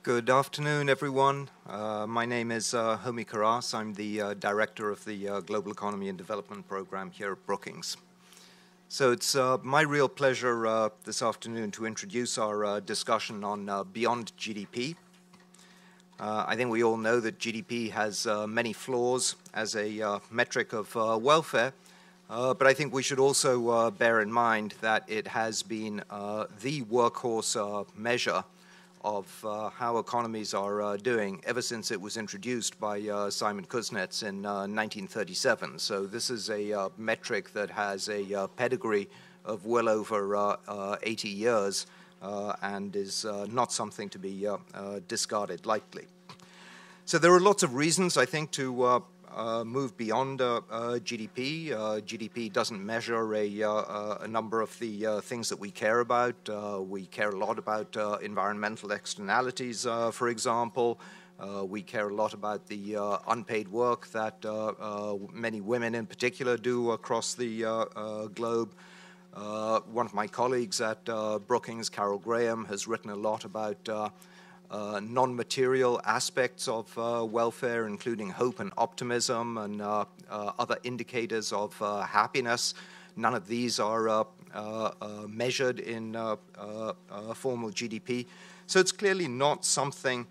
Good afternoon, everyone. My name is Homi Karas. I'm the Director of the Global Economy and Development Program here at Brookings. So it's my real pleasure this afternoon to introduce our discussion on Beyond GDP. I think we all know that GDP has many flaws as a metric of welfare, but I think we should also bear in mind that it has been the workhorse measure of how economies are doing ever since it was introduced by Simon Kuznets in 1937. So this is a metric that has a pedigree of well over 80 years and is not something to be discarded lightly. So there are lots of reasons, I think, to move beyond GDP. GDP doesn't measure a number of the things that we care about. We care a lot about environmental externalities, for example. We care a lot about the unpaid work that many women in particular do across the globe. One of my colleagues at Brookings, Carol Graham, has written a lot about non-material aspects of welfare, including hope and optimism and other indicators of happiness. None of these are measured in formal GDP. So it's clearly not something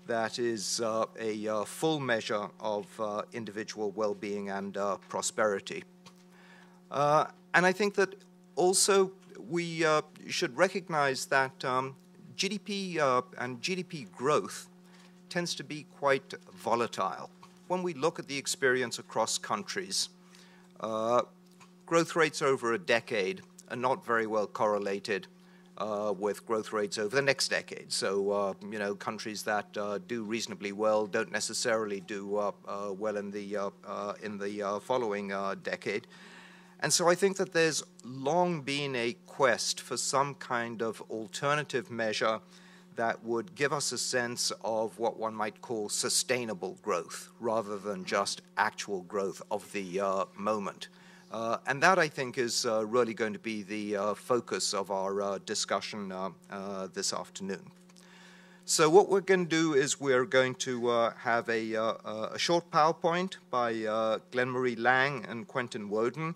that is a full measure of individual well-being and prosperity. And I think that also we should recognize that GDP and GDP growth tends to be quite volatile. When we look at the experience across countries, growth rates over a decade are not very well correlated with growth rates over the next decade. So, countries that do reasonably well don't necessarily do well in the following decade. And so I think that there's long been a quest for some kind of alternative measure that would give us a sense of what one might call sustainable growth, rather than just actual growth of the moment. And that, I think, is really going to be the focus of our discussion this afternoon. So what we're going to do is we're going to have a short PowerPoint by Glenn Marie Lang and Quentin Woden,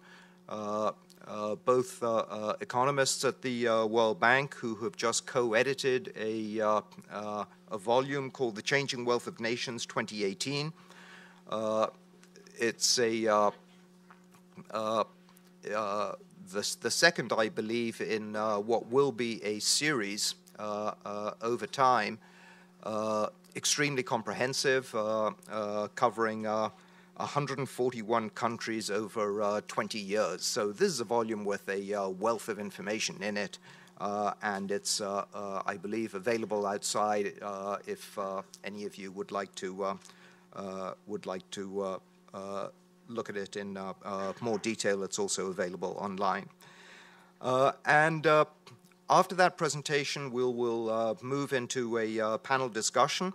both economists at the World Bank, who have just co-edited a volume called The Changing Wealth of Nations 2018. It's the second, I believe, in what will be a series over time, extremely comprehensive, covering 141 countries over 20 years. So this is a volume with a wealth of information in it, and it's, I believe, available outside if any of you would like to look at it in more detail. It's also available online. And after that presentation, we'll move into a panel discussion.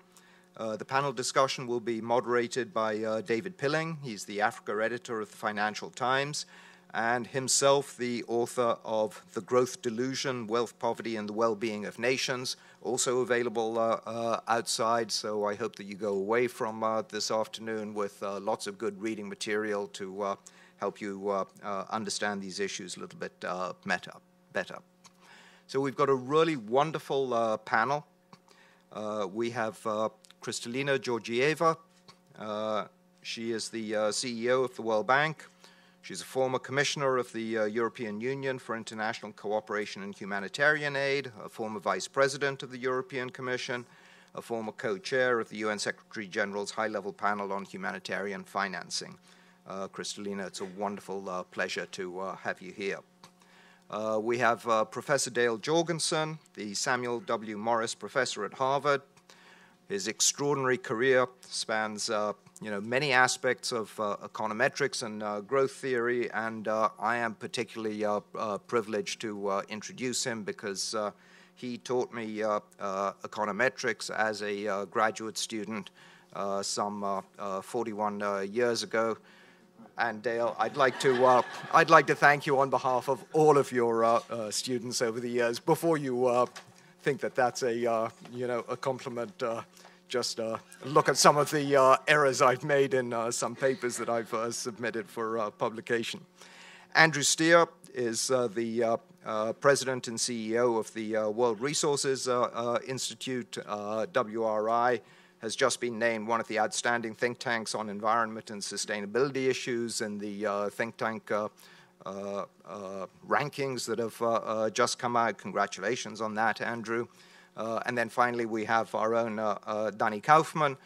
The panel discussion will be moderated by David Pilling. He's the Africa editor of the Financial Times, and himself the author of The Growth Delusion, Wealth, Poverty, and the Well-Being of Nations, also available outside. So I hope that you go away from this afternoon with lots of good reading material to help you understand these issues a little bit better. So we've got a really wonderful panel. We have Kristalina Georgieva. She is the CEO of the World Bank. She's a former commissioner of the European Union for International Cooperation and Humanitarian Aid, a former vice president of the European Commission, a former co-chair of the UN Secretary General's high-level panel on humanitarian financing. Kristalina, it's a wonderful pleasure to have you here. We have Professor Dale Jorgensen, the Samuel W. Morris Professor at Harvard. His extraordinary career spans many aspects of econometrics and growth theory, and I am particularly privileged to introduce him because he taught me econometrics as a graduate student some 41 years ago. And Dale, I'd like to thank you on behalf of all of your students over the years. Before you think that that's a a compliment. Just look at some of the errors I've made in some papers that I've submitted for publication. Andrew Steer is the President and CEO of the World Resources Institute. WRI has just been named one of the outstanding think tanks on environment and sustainability issues in the think tank rankings that have just come out. Congratulations on that, Andrew. And then finally, we have our own Danny Kaufman.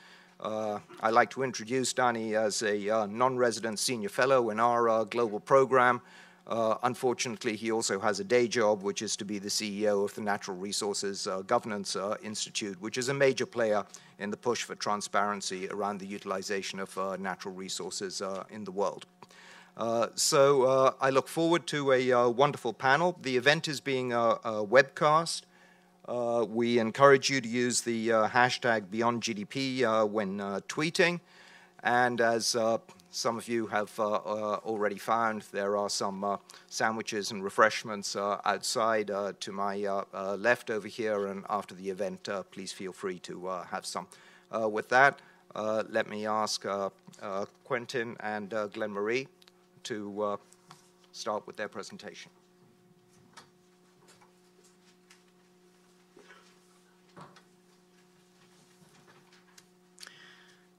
I'd like to introduce Danny as a non-resident senior fellow in our global program. Unfortunately, he also has a day job, which is to be the CEO of the Natural Resources Governance Institute, which is a major player in the push for transparency around the utilization of natural resources in the world. So I look forward to a wonderful panel. The event is being webcast. We encourage you to use the hashtag BeyondGDP when tweeting. And as some of you have already found, there are some sandwiches and refreshments outside to my left over here. And after the event, please feel free to have some. With that, let me ask Quentin and Glenn Marie to start with their presentation.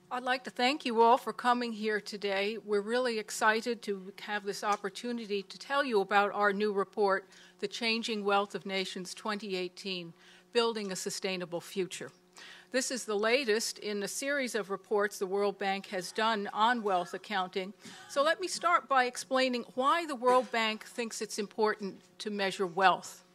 I'd like to thank you all for coming here today. We're really excited to have this opportunity to tell you about our new report, The Changing Wealth of Nations 2018, Building a Sustainable Future. This is the latest in a series of reports the World Bank has done on wealth accounting. So let me start by explaining why the World Bank thinks it's important to measure wealth.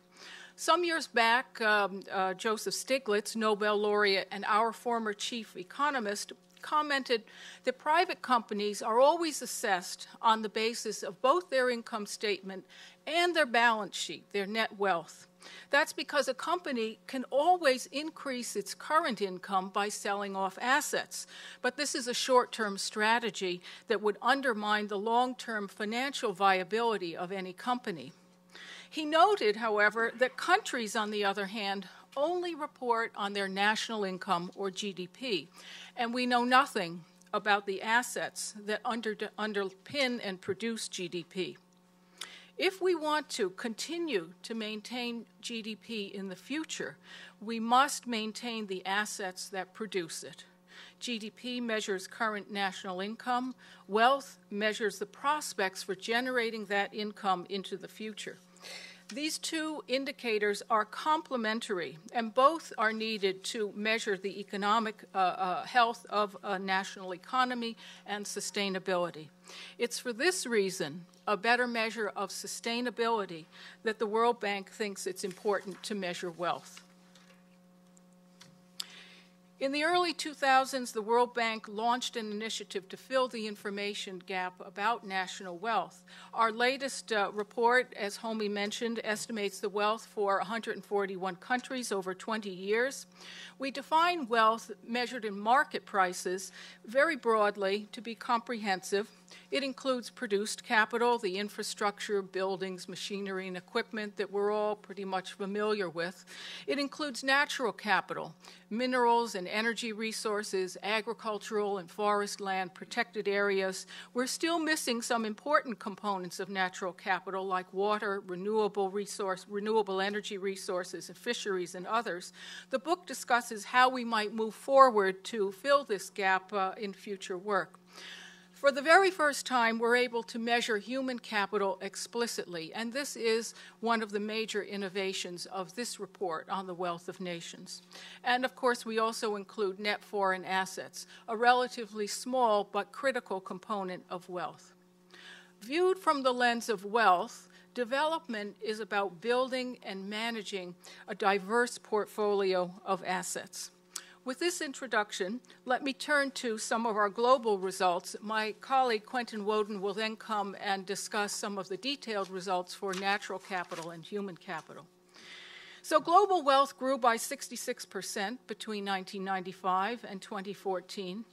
Some years back, Joseph Stiglitz, Nobel laureate and our former chief economist, commented that private companies are always assessed on the basis of both their income statement and their balance sheet, their net wealth. That's because a company can always increase its current income by selling off assets. But this is a short-term strategy that would undermine the long-term financial viability of any company. He noted, however, that countries, on the other hand, only report on their national income, or GDP, and we know nothing about the assets that underpin and produce GDP. If we want to continue to maintain GDP in the future, we must maintain the assets that produce it. GDP measures current national income. Wealth measures the prospects for generating that income into the future. These two indicators are complementary, and both are needed to measure the economic health of a national economy and sustainability. It's for this reason, a better measure of sustainability, that the World Bank thinks it's important to measure wealth. In the early 2000s, the World Bank launched an initiative to fill the information gap about national wealth. Our latest report, as Homi mentioned, estimates the wealth for 141 countries over 20 years. We define wealth measured in market prices very broadly to be comprehensive. It includes produced capital, the infrastructure, buildings, machinery, and equipment that we're all pretty much familiar with. It includes natural capital, minerals and energy resources, agricultural and forest land, protected areas. We're still missing some important components of natural capital like water, renewable energy resources, and fisheries and others. The book discusses how we might move forward to fill this gap in future work. For the very first time, we're able to measure human capital explicitly, and this is one of the major innovations of this report on the wealth of nations. And of course, we also include net foreign assets, a relatively small but critical component of wealth. Viewed from the lens of wealth, development is about building and managing a diverse portfolio of assets. With this introduction, let me turn to some of our global results. My colleague Quentin Woden will then come and discuss some of the detailed results for natural capital and human capital. So global wealth grew by 66% between 1995 and 2014.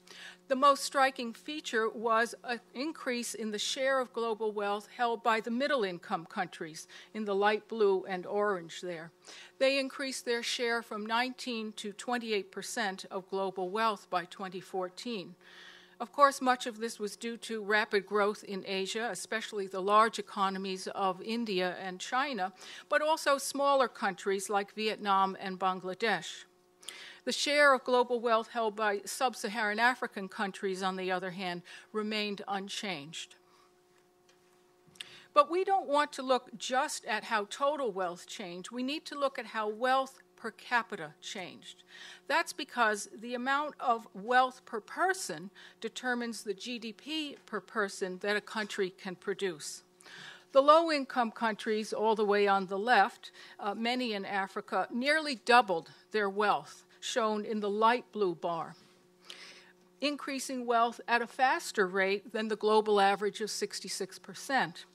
The most striking feature was an increase in the share of global wealth held by the middle-income countries in the light blue and orange there. They increased their share from 19 to 28% of global wealth by 2014. Of course, much of this was due to rapid growth in Asia, especially the large economies of India and China, but also smaller countries like Vietnam and Bangladesh. The share of global wealth held by sub-Saharan African countries, on the other hand, remained unchanged. But we don't want to look just at how total wealth changed. We need to look at how wealth per capita changed. That's because the amount of wealth per person determines the GDP per person that a country can produce. The low-income countries, all the way on the left, many in Africa, nearly doubled their wealth, shown in the light blue bar, increasing wealth at a faster rate than the global average of 66%.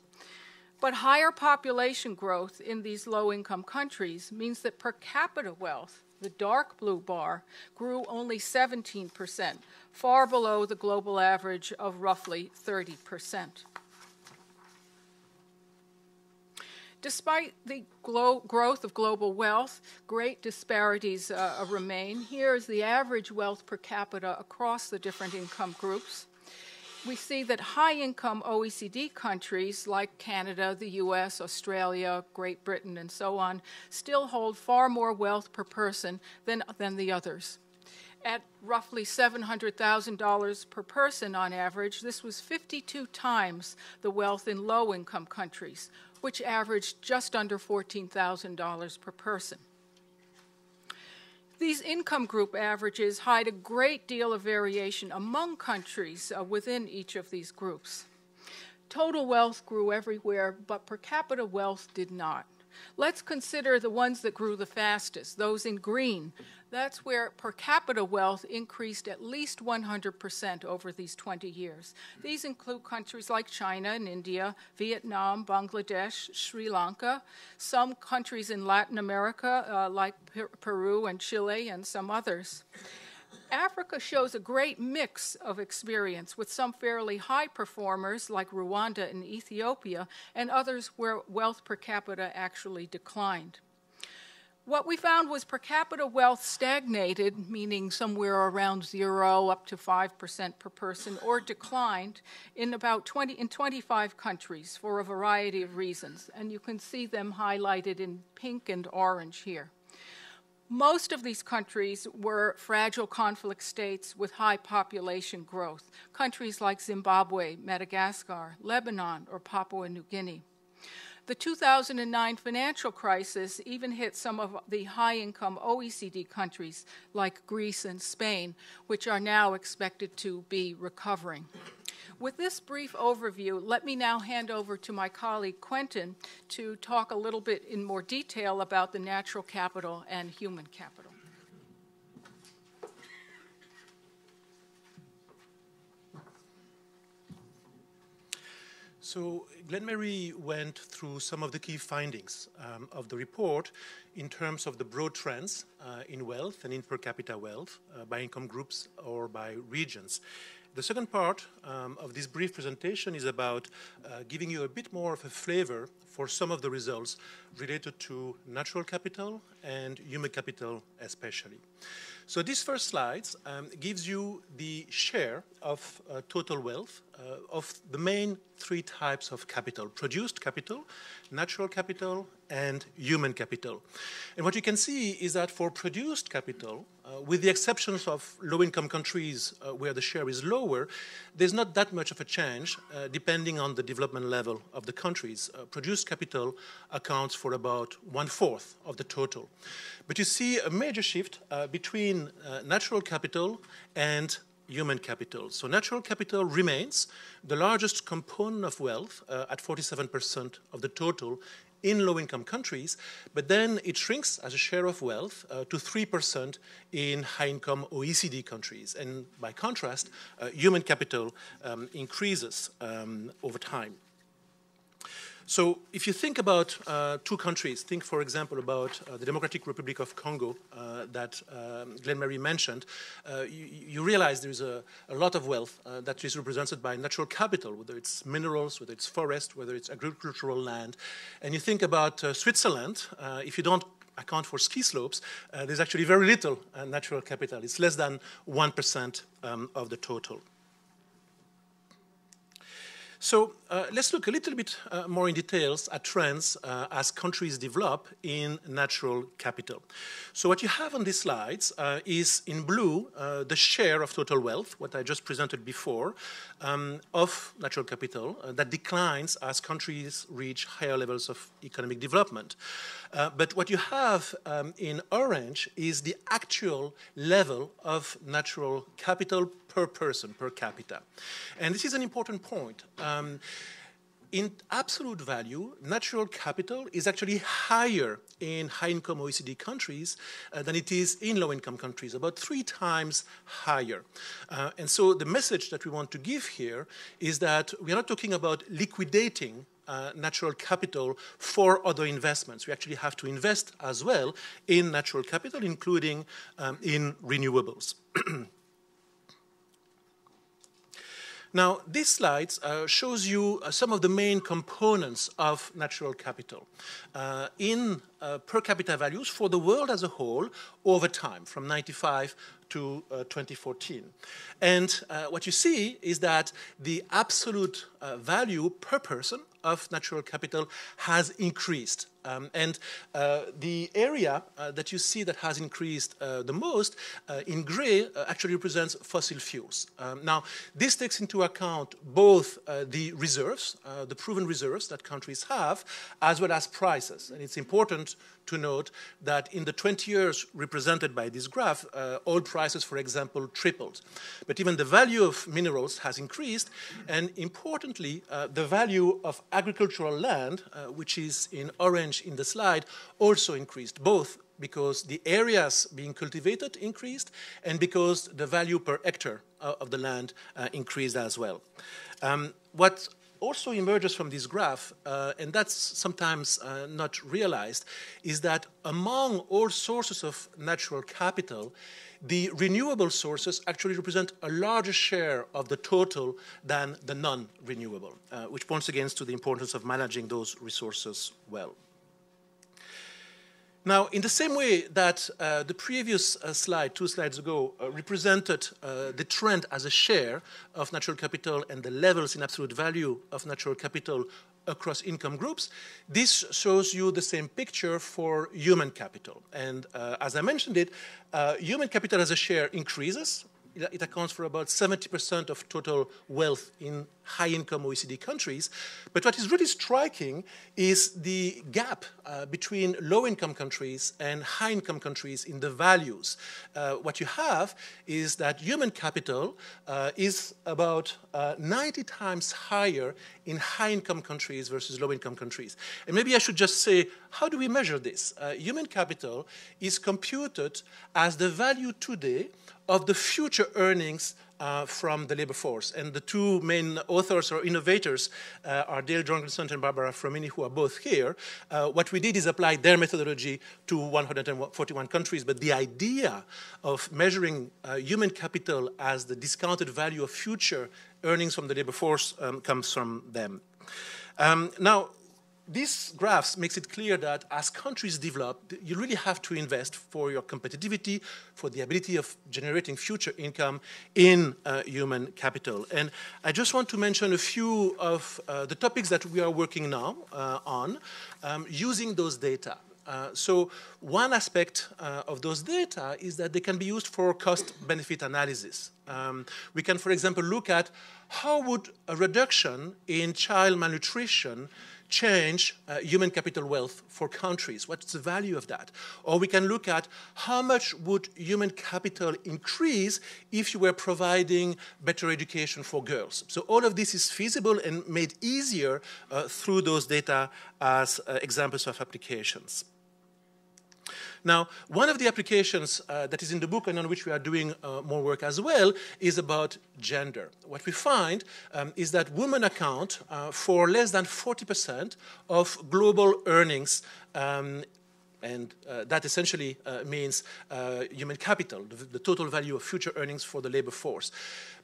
But higher population growth in these low-income countries means that per capita wealth, the dark blue bar, grew only 17%, far below the global average of roughly 30%. Despite the growth of global wealth, great disparities remain. Here is the average wealth per capita across the different income groups. We see that high-income OECD countries like Canada, the US, Australia, Great Britain, and so on, still hold far more wealth per person than the others. At roughly $700,000 per person on average, this was 52 times the wealth in low-income countries, which averaged just under $14,000 per person. These income group averages hide a great deal of variation among countries within each of these groups. Total wealth grew everywhere, but per capita wealth did not. Let's consider the ones that grew the fastest, those in green. That's where per capita wealth increased at least 100% over these 20 years. These include countries like China and India, Vietnam, Bangladesh, Sri Lanka, some countries in Latin America like Peru and Chile, and some others. Africa shows a great mix of experience, with some fairly high performers like Rwanda and Ethiopia, and others where wealth per capita actually declined. What we found was per capita wealth stagnated, meaning somewhere around 0 up to 5% per person, or declined in about 25 countries for a variety of reasons, and you can see them highlighted in pink and orange here. Most of these countries were fragile conflict states with high population growth, countries like Zimbabwe, Madagascar, Lebanon, or Papua New Guinea. The 2009 financial crisis even hit some of the high-income OECD countries like Greece and Spain, which are now expected to be recovering. With this brief overview, let me now hand over to my colleague Quentin to talk a little bit in more detail about the natural capital and human capital. So Glenn-Mary went through some of the key findings of the report in terms of the broad trends in wealth and in per capita wealth by income groups or by regions. The second part of this brief presentation is about giving you a bit more of a flavor for some of the results related to natural capital and human capital especially. So this first slide gives you the share of total wealth of the main three types of capital: produced capital, natural capital, and human capital. And what you can see is that for produced capital, with the exceptions of low-income countries where the share is lower, there's not that much of a change depending on the development level of the countries. Produced capital accounts for about 1/4 of the total. But you see a major shift between natural capital and human capital. So natural capital remains the largest component of wealth at 47% of the total in low-income countries, but then it shrinks as a share of wealth to 3% in high-income OECD countries. And by contrast, human capital increases over time. So if you think about two countries, think, for example, about the Democratic Republic of Congo that Glenn-Marie mentioned, you realize there's a lot of wealth that is represented by natural capital, whether it's minerals, whether it's forest, whether it's agricultural land. And you think about Switzerland, if you don't account for ski slopes, there's actually very little natural capital. It's less than 1% of the total. So let's look a little bit more in details at trends as countries develop in natural capital. So what you have on these slides is in blue the share of total wealth, what I just presented before, of natural capital that declines as countries reach higher levels of economic development. But what you have in orange is the actual level of natural capital per person, per capita. And this is an important point. In absolute value, natural capital is actually higher in high-income OECD countries than it is in low-income countries, about 3 times higher. And so the message that we want to give here is that we are not talking about liquidating natural capital for other investments. We actually have to invest as well in natural capital, including in renewables. Now, this slide shows you some of the main components of natural capital in per capita values for the world as a whole over time, from 1995 to 2014. And what you see is that the absolute value per person of natural capital has increased. And the area that you see that has increased the most in gray actually represents fossil fuels. Now, this takes into account both the reserves, the proven reserves that countries have, as well as prices. And it's important to note that in the 20 years represented by this graph, oil prices, for example, tripled. But even the value of minerals has increased, and importantly, the value of agricultural land, which is in orange in the slide, also increased, both because the areas being cultivated increased and because the value per hectare of the land increased as well. What also emerges from this graph, and that's sometimes not realized, is that among all sources of natural capital, the renewable sources actually represent a larger share of the total than the non-renewable, which points again to the importance of managing those resources well. Now, in the same way that the previous slide, 2 slides ago, represented the trend as a share of natural capital and the levels in absolute value of natural capital across income groups, this shows you the same picture for human capital. And as I mentioned it, human capital as a share increases. It accounts for about 70% of total wealth in high-income OECD countries. But what is really striking is the gap between low-income countries and high-income countries in the values. What you have is that human capital is about 90 times higher in high-income countries versus low-income countries. And maybe I should just say, how do we measure this? Human capital is computed as the value today of the future earnings from the labor force. And the 2 main authors or innovators are Dale Jorgensen and Barbara Fromini, who are both here. What we did is apply their methodology to 141 countries, but the idea of measuring human capital as the discounted value of future earnings from the labor force comes from them. Now, these graphs makes it clear that as countries develop, you really have to invest for your competitivity, for the ability of generating future income in human capital. And I just want to mention a few of the topics that we are working now on using those data. So one aspect of those data is that they can be used for cost-benefit analysis. We can, for example, look at how would a reduction in child malnutrition change human capital wealth for countries? What's the value of that? Or we can look at how much would human capital increase if you were providing better education for girls. So all of this is feasible and made easier through those data as examples of applications. Now, one of the applications that is in the book and on which we are doing more work as well is about gender. What we find is that women account for less than 40% of global earnings, and that essentially means human capital, the total value of future earnings for the labor force.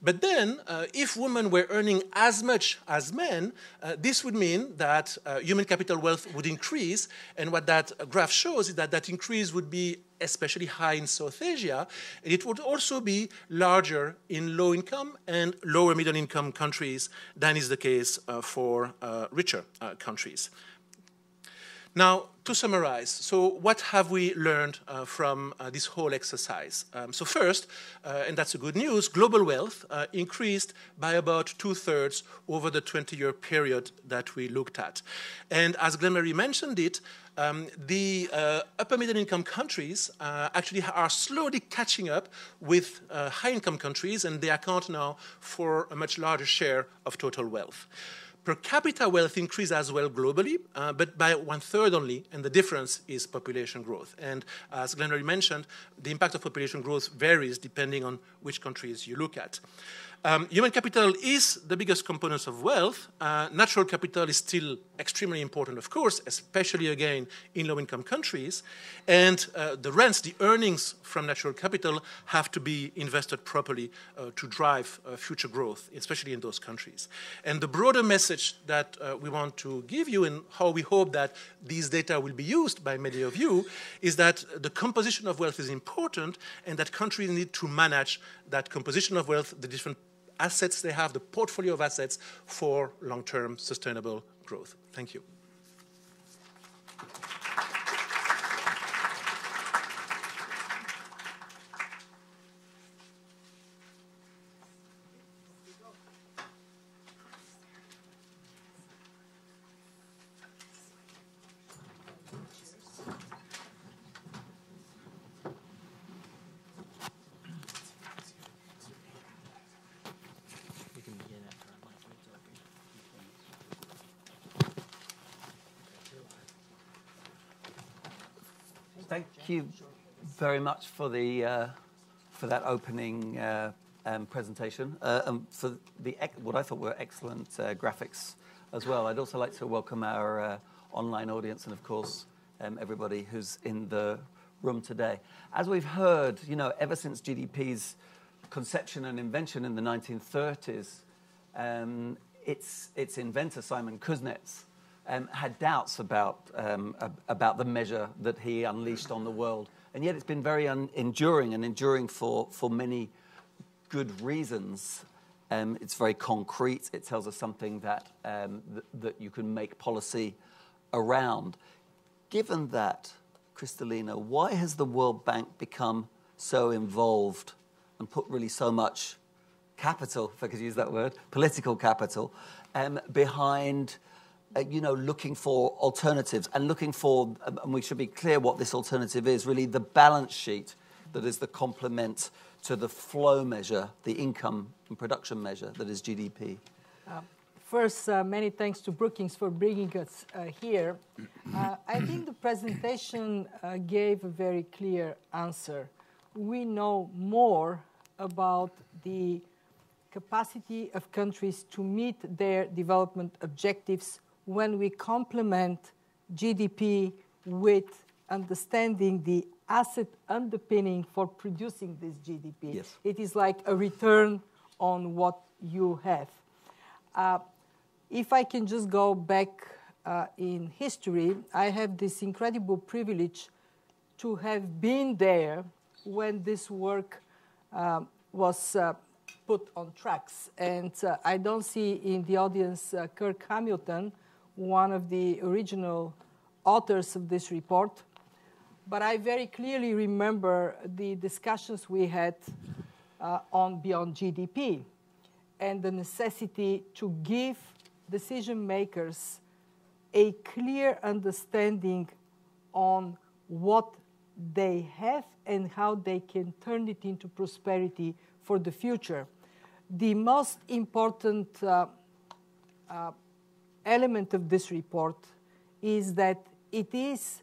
But then, if women were earning as much as men, this would mean that human capital wealth would increase. And what that graph shows is that that increase would be especially high in South Asia. And it would also be larger in low-income and lower middle-income countries than is the case for richer countries. Now, to summarize, so what have we learned from this whole exercise? So first, and that's a good news, global wealth increased by about 2/3 over the 20-year period that we looked at. And as Glenn-Marie mentioned it, the upper middle-income countries actually are slowly catching up with high-income countries, and they account now for a much larger share of total wealth. Per capita wealth increased as well globally, but by 1/3 only, and the difference is population growth. And as Glenn-Marie mentioned, the impact of population growth varies depending on which countries you look at. Human capital is the biggest component of wealth. Natural capital is still extremely important, of course, especially, again, in low-income countries. And the rents, the earnings from natural capital have to be invested properly to drive future growth, especially in those countries. And the broader message that we want to give you and how we hope that these data will be used by many of you is that the composition of wealth is important and that countries need to manage that composition of wealth, the different assets they have, the portfolio of assets for long-term sustainable growth. Thank you. Thank you very much for that opening presentation and for what I thought were excellent graphics as well. I'd also like to welcome our online audience and, of course, everybody who's in the room today. As we've heard, ever since GDP's conception and invention in the 1930s, its inventor, Simon Kuznets, had doubts about the measure that he unleashed on the world. And yet it's been very enduring for many good reasons. It's very concrete. It tells us something that you can make policy around. Given that, Kristalina, why has the World Bank become so involved and put really so much capital, if I could use that word, political capital, behind looking for alternatives and looking for, and we should be clear what this alternative is, really the balance sheet that is the complement to the flow measure, the income and production measure that is GDP? First, many thanks to Brookings for bringing us here. I think the presentation gave a very clear answer. We know more about the capacity of countries to meet their development objectives when we complement GDP with understanding the asset underpinning for producing this GDP. Yes. It is like a return on what you have. If I can just go back in history, I have this incredible privilege to have been there when this work was put on tracks. And I don't see in the audience Kirk Hamilton, one of the original authors of this report. But I very clearly remember the discussions we had on Beyond GDP and the necessity to give decision makers a clear understanding on what they have and how they can turn it into prosperity for the future. The most important element of this report is that it is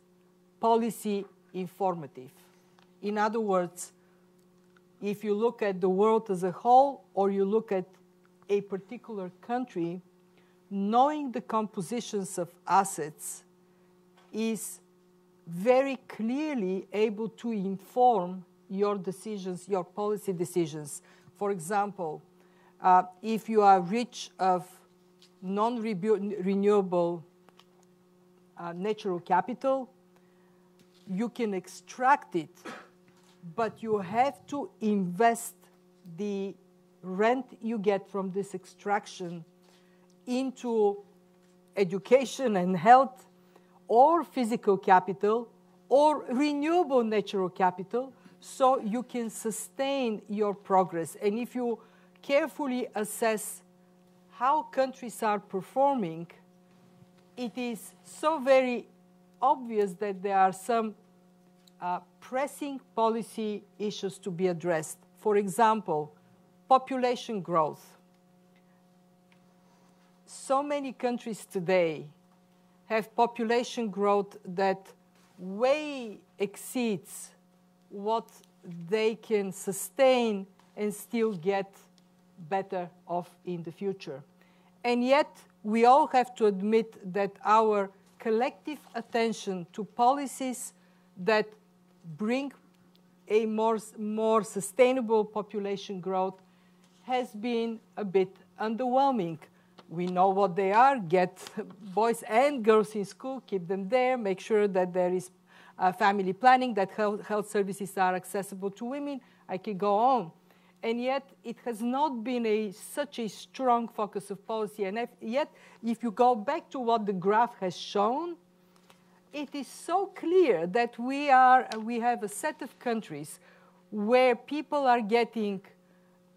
policy informative. In other words, if you look at the world as a whole or you look at a particular country, knowing the compositions of assets is very clearly able to inform your decisions, your policy decisions. For example, if you are rich of non-renewable natural capital, you can extract it, but you have to invest the rent you get from this extraction into education and health, or physical capital, or renewable natural capital, so you can sustain your progress. And if you carefully assess how countries are performing, it is so very obvious that there are some pressing policy issues to be addressed. For example, population growth. So many countries today have population growth that way exceeds what they can sustain and still get better off in the future. And yet, we all have to admit that our collective attention to policies that bring a more sustainable population growth has been a bit underwhelming. We know what they are: get boys and girls in school, keep them there, make sure that there is family planning, that health services are accessible to women. I can go on. And yet, it has not been such a strong focus of policy. And yet, if you go back to what the graph has shown, it is so clear that we have a set of countries where people are getting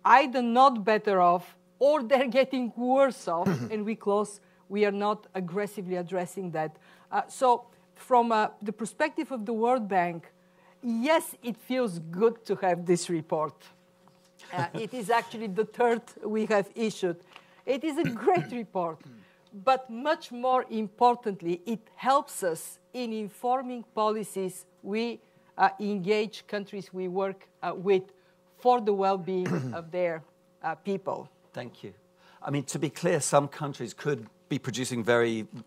either not better off or they're getting worse off, and we are not aggressively addressing that. So from the perspective of the World Bank, yes, it feels good to have this report. It is actually the third we have issued. It is a great report, but much more importantly, it helps us in informing policies we engage countries we work with for the well-being of their people. Thank you. I mean, to be clear, some countries could be producing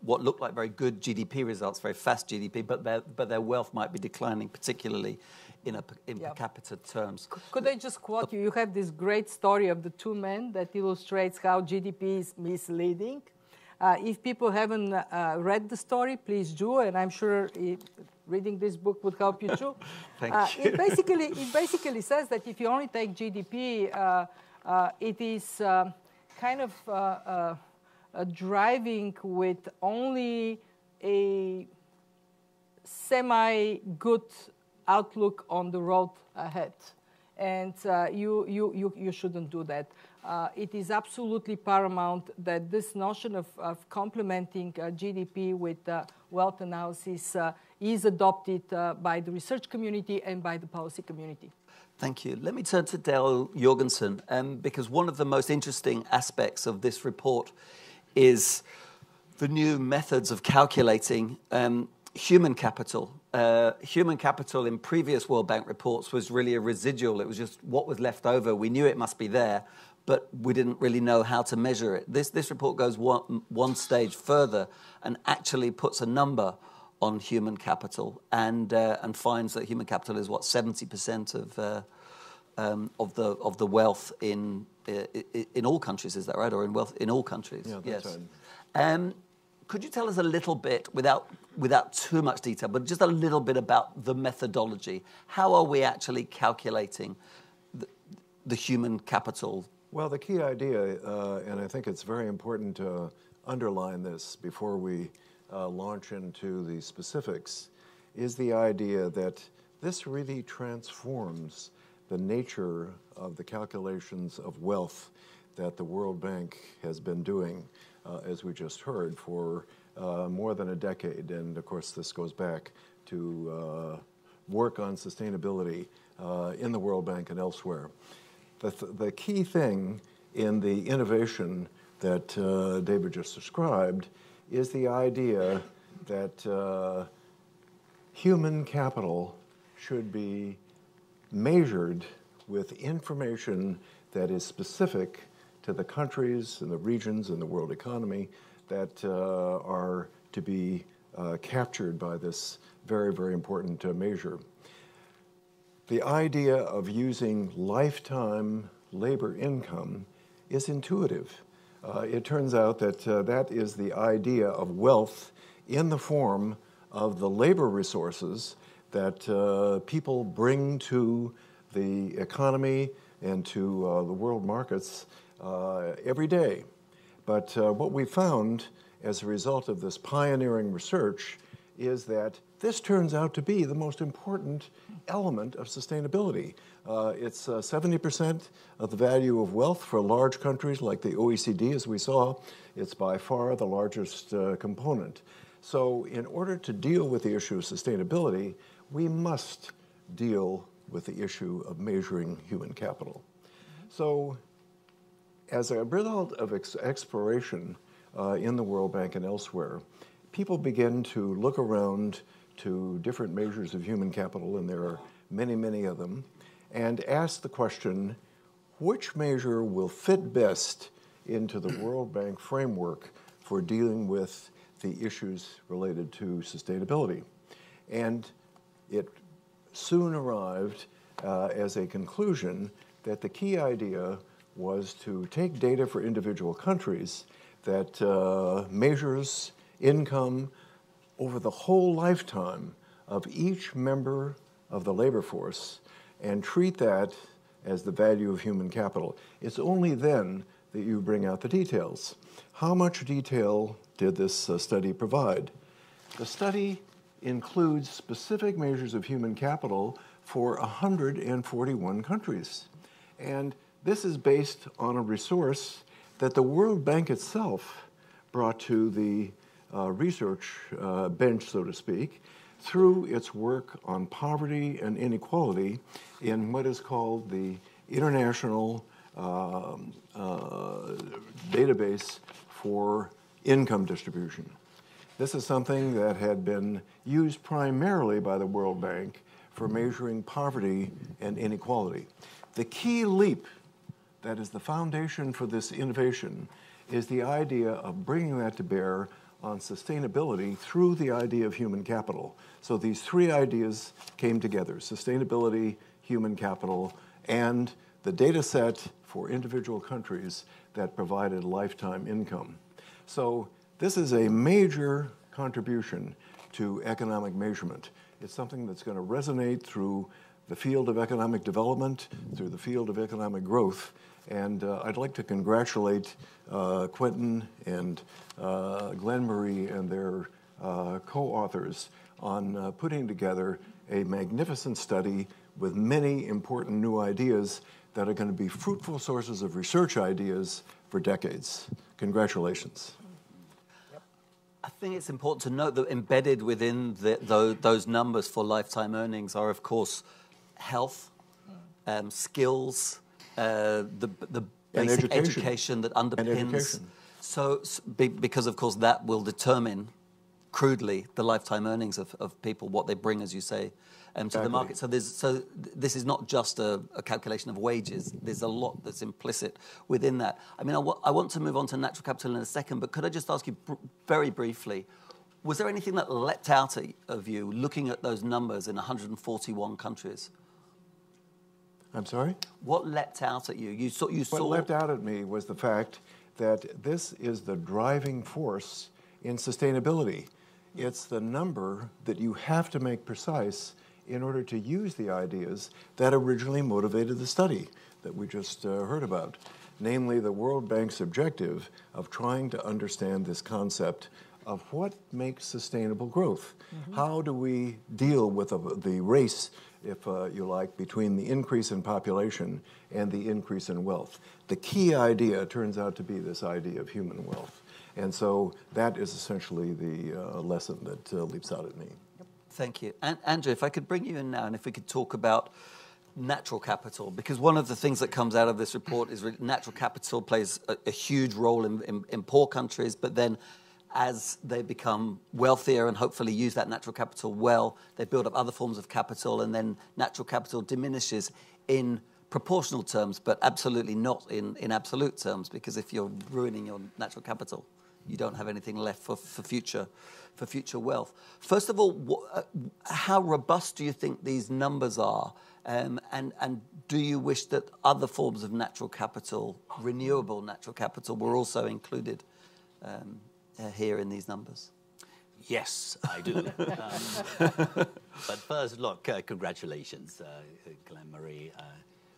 what look like very good GDP results, very fast GDP, but their wealth might be declining, particularly in per capita terms. Could I just quote you? You have this great story of the two men that illustrates how GDP is misleading. If people haven't read the story, please do, and I'm sure reading this book would help you too. Thank you. It basically says that if you only take GDP, it is kind of driving with only a semi-good outlook on the road ahead. And you shouldn't do that. It is absolutely paramount that this notion of complementing GDP with wealth analysis is adopted by the research community and by the policy community. Thank you. Let me turn to Dale Jorgensen, because one of the most interesting aspects of this report is the new methods of calculating human capital. Human capital in previous World Bank reports was really a residual. It was just what was left over. We knew it must be there, but we didn't really know how to measure it. This report goes one stage further and actually puts a number on human capital and finds that human capital is 70% of the wealth in all countries. Is that right? Or in wealth in all countries? Yeah, that's yes. Right. Could you tell us a little bit, without too much detail, but just a little bit about the methodology? How are we actually calculating the human capital? Well, the key idea, and I think it's very important to underline this before we launch into the specifics, is the idea that this really transforms the nature of the calculations of wealth that the World Bank has been doing, as we just heard, for more than a decade. And of course, this goes back to work on sustainability in the World Bank and elsewhere. The key thing in the innovation that David just described is the idea that human capital should be measured with information that is specific to the countries and the regions and the world economy that are to be captured by this very, very important measure. The idea of using lifetime labor income is intuitive. It turns out that that is the idea of wealth in the form of the labor resources that people bring to the economy and to the world markets every day. But what we found as a result of this pioneering research is that this turns out to be the most important element of sustainability. It's 70% of the value of wealth for large countries like the OECD, as we saw. It's by far the largest component. So in order to deal with the issue of sustainability, we must deal with the issue of measuring human capital. So as a result of exploration in the World Bank and elsewhere, people begin to look around to different measures of human capital, and there are many, many of them, and ask the question, which measure will fit best into the World Bank framework for dealing with the issues related to sustainability? And it soon arrived as a conclusion that the key idea was to take data for individual countries that measures income over the whole lifetime of each member of the labor force and treat that as the value of human capital. It's only then that you bring out the details. How much detail did this study provide? The study includes specific measures of human capital for 141 countries. And this is based on a resource that the World Bank itself brought to the research bench, so to speak, through its work on poverty and inequality in what is called the International Database for Income Distribution. This is something that had been used primarily by the World Bank for measuring poverty and inequality. The key leap that is the foundation for this innovation is the idea of bringing that to bear on sustainability through the idea of human capital. So these three ideas came together: sustainability, human capital, and the data set for individual countries that provided lifetime income. So this is a major contribution to economic measurement. It's something that's going to resonate through the field of economic development, through the field of economic growth. And I'd like to congratulate Quentin and Glenn Marie and their co-authors on putting together a magnificent study with many important new ideas that are going to be fruitful sources of research ideas for decades. Congratulations. I think it's important to note that embedded within those numbers for lifetime earnings are, of course, health, skills, the basic education that underpins. So, because of course that will determine crudely the lifetime earnings of people, what they bring, as you say, to the market. So this is not just a calculation of wages. There's a lot that's implicit within that. I mean, I want to move on to natural capital in a second, but could I just ask you very briefly, was there anything that leapt out of you looking at those numbers in 141 countries? I'm sorry? What leapt out at you? You saw. What leapt out at me was the fact that this is the driving force in sustainability. It's the number that you have to make precise in order to use the ideas that originally motivated the study that we just heard about, namely the World Bank's objective of trying to understand this concept of what makes sustainable growth. Mm-hmm. How do we deal with the race, if you like, between the increase in population and the increase in wealth? The key idea turns out to be this idea of human wealth. And so that is essentially the lesson that leaps out at me. Thank you. And Andrew, if I could bring you in now, and if we could talk about natural capital, because one of the things that comes out of this report is natural capital plays a huge role in poor countries, but then as they become wealthier and hopefully use that natural capital well, they build up other forms of capital, and then natural capital diminishes in proportional terms, but absolutely not in absolute terms, because if you're ruining your natural capital, you don't have anything left for future wealth. First of all, how robust do you think these numbers are? And do you wish that other forms of natural capital, renewable natural capital, were also included here in these numbers? Yes, I do. But first, look, congratulations, Glenn Marie.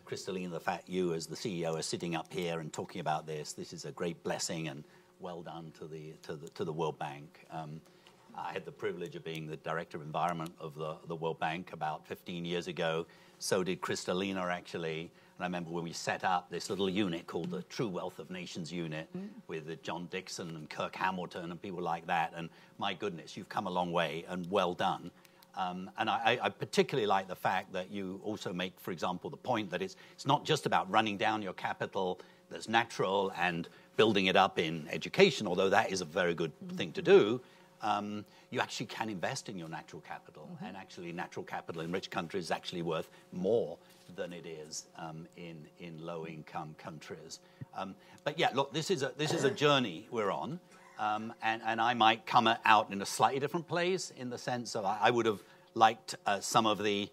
Kristalina, the fact you as the CEO are sitting up here and talking about this is a great blessing, and well done to the World Bank. I had the privilege of being the Director of Environment of the World Bank about 15 years ago. So did Kristalina, actually. And I remember when we set up this little unit called the True Wealth of Nations Unit with John Dixon and Kirk Hamilton and people like that. And my goodness, you've come a long way, and well done. And I particularly like the fact that you also make, for example, the point that it's not just about running down your capital that's natural and building it up in education, although that is a very good thing to do. You actually can invest in your natural capital, and actually natural capital in rich countries is actually worth more than it is in low-income countries. But yeah, look, this is a journey we're on. And I might come out in a slightly different place, in the sense of I would have liked some of the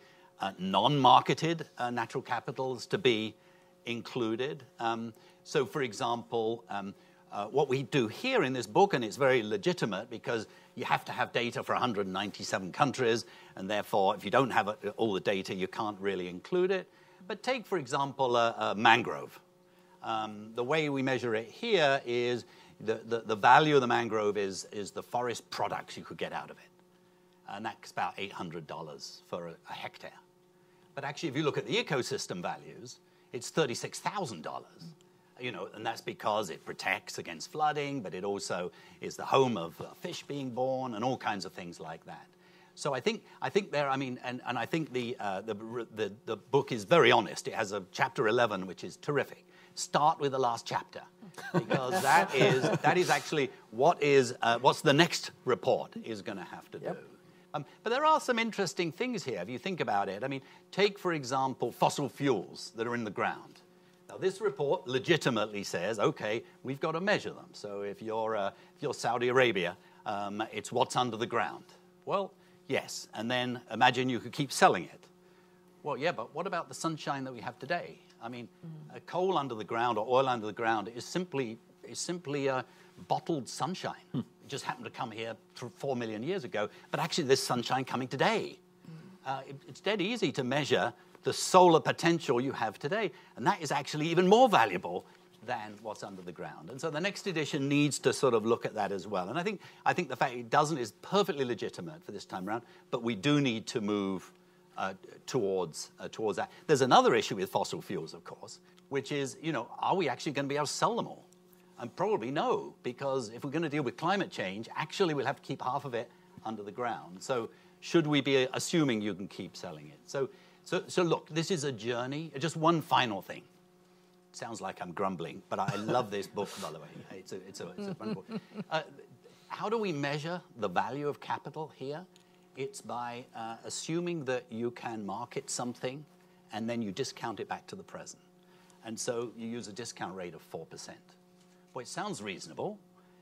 non-marketed natural capitals to be included. So, for example, what we do here in this book, and it's very legitimate because you have to have data for 197 countries, and therefore, if you don't have all the data, you can't really include it. But take, for example, a mangrove. The way we measure it here is the value of the mangrove is the forest products you could get out of it. And that's about $800 for a hectare. But actually, if you look at the ecosystem values, it's $36,000. And that's because it protects against flooding, but it also is the home of fish being born and all kinds of things like that. So I think there, and I think the book is very honest. It has a chapter 11, which is terrific. Start with the last chapter, because that is actually what's the next report is going to have to do. But there are some interesting things here if you think about it. Take, for example, fossil fuels that are in the ground. Now, this report legitimately says, okay, we've got to measure them. So if you're Saudi Arabia, it's what's under the ground. Well, yes, and then imagine you could keep selling it. Well, yeah, but what about the sunshine that we have today? Coal under the ground or oil under the ground is simply bottled sunshine. It just happened to come here 4 million years ago, but actually there's sunshine coming today. It's dead easy to measure the solar potential you have today, and that is actually even more valuable than what's under the ground. And so the next edition needs to sort of look at that as well. And I think the fact it doesn't is perfectly legitimate for this time around, but we do need to move towards that. There's another issue with fossil fuels, of course, which is, are we actually going to be able to sell them all? And probably no, because if we're going to deal with climate change, actually we'll have to keep half of it under the ground. So should we be assuming you can keep selling it? So look, this is a journey. Just one final thing. It sounds like I'm grumbling, but I love this book, by the way. It's a fun book. How do we measure the value of capital here? It's by assuming that you can market something and then you discount it back to the present. And so you use a discount rate of 4%. Well, it sounds reasonable,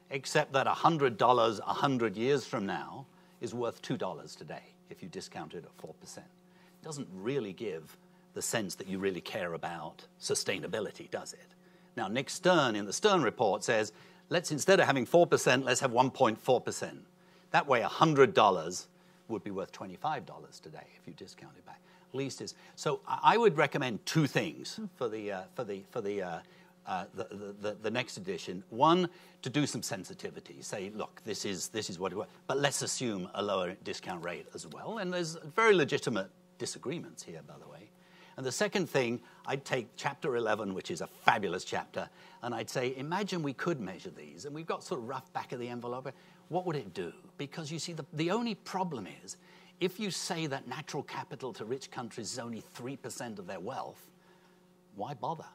except that $100 100 years from now is worth $2 today if you discount it at 4%. It doesn't really give the sense that you really care about sustainability, does it? Now, Nick Stern in the Stern report says, let's, instead of having 4%, let's have 1.4%. That way, $100 would be worth $25 today if you discount it back. Least is so. I would recommend two things for the next edition. One, to do some sensitivity. Say, look, this is what it was, but let's assume a lower discount rate as well. And there's very legitimate disagreements here, by the way. And the second thing, I'd take chapter 11, which is a fabulous chapter, and I'd say, imagine we could measure these, and we've got sort of rough back of the envelope. What would it do? Because you see, the only problem is, if you say that natural capital to rich countries is only 3% of their wealth, why bother?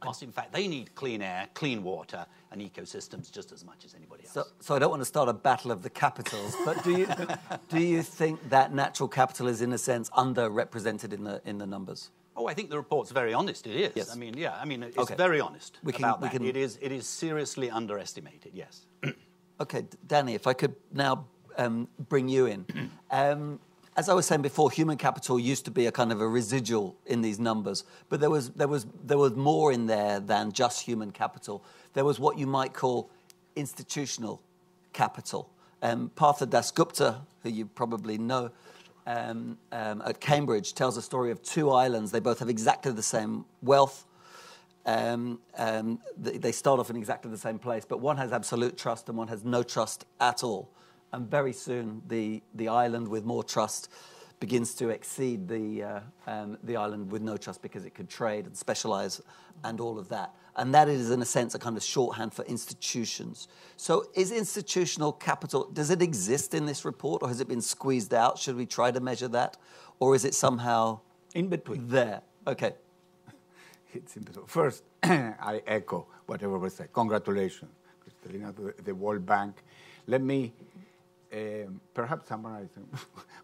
Whilst in fact they need clean air, clean water, and ecosystems just as much as anybody else. So I don't want to start a battle of the capitals, but do you think that natural capital is in a sense underrepresented in the numbers? Oh, I think the report's very honest. It is. Yes. I mean, it's very honest about that. It is seriously underestimated. Yes. Okay, Danny, if I could now bring you in. As I was saying before, human capital used to be a kind of a residual in these numbers, but there was more in there than just human capital. There was what you might call institutional capital. Partha Dasgupta, who you probably know, at Cambridge, tells a story of two islands. They both have exactly the same wealth. They start off in exactly the same place, but one has absolute trust and one has no trust at all. And very soon, the island with more trust begins to exceed the island with no trust because it could trade and specialize and all of that. And that is, in a sense, a kind of shorthand for institutions. So is institutional capital, does it exist in this report, or has it been squeezed out? Should we try to measure that? Or is it somehow in between? There. Okay. It's in between. First, I echo whatever was said. Congratulations, Kristalina, the World Bank. Let me perhaps summarize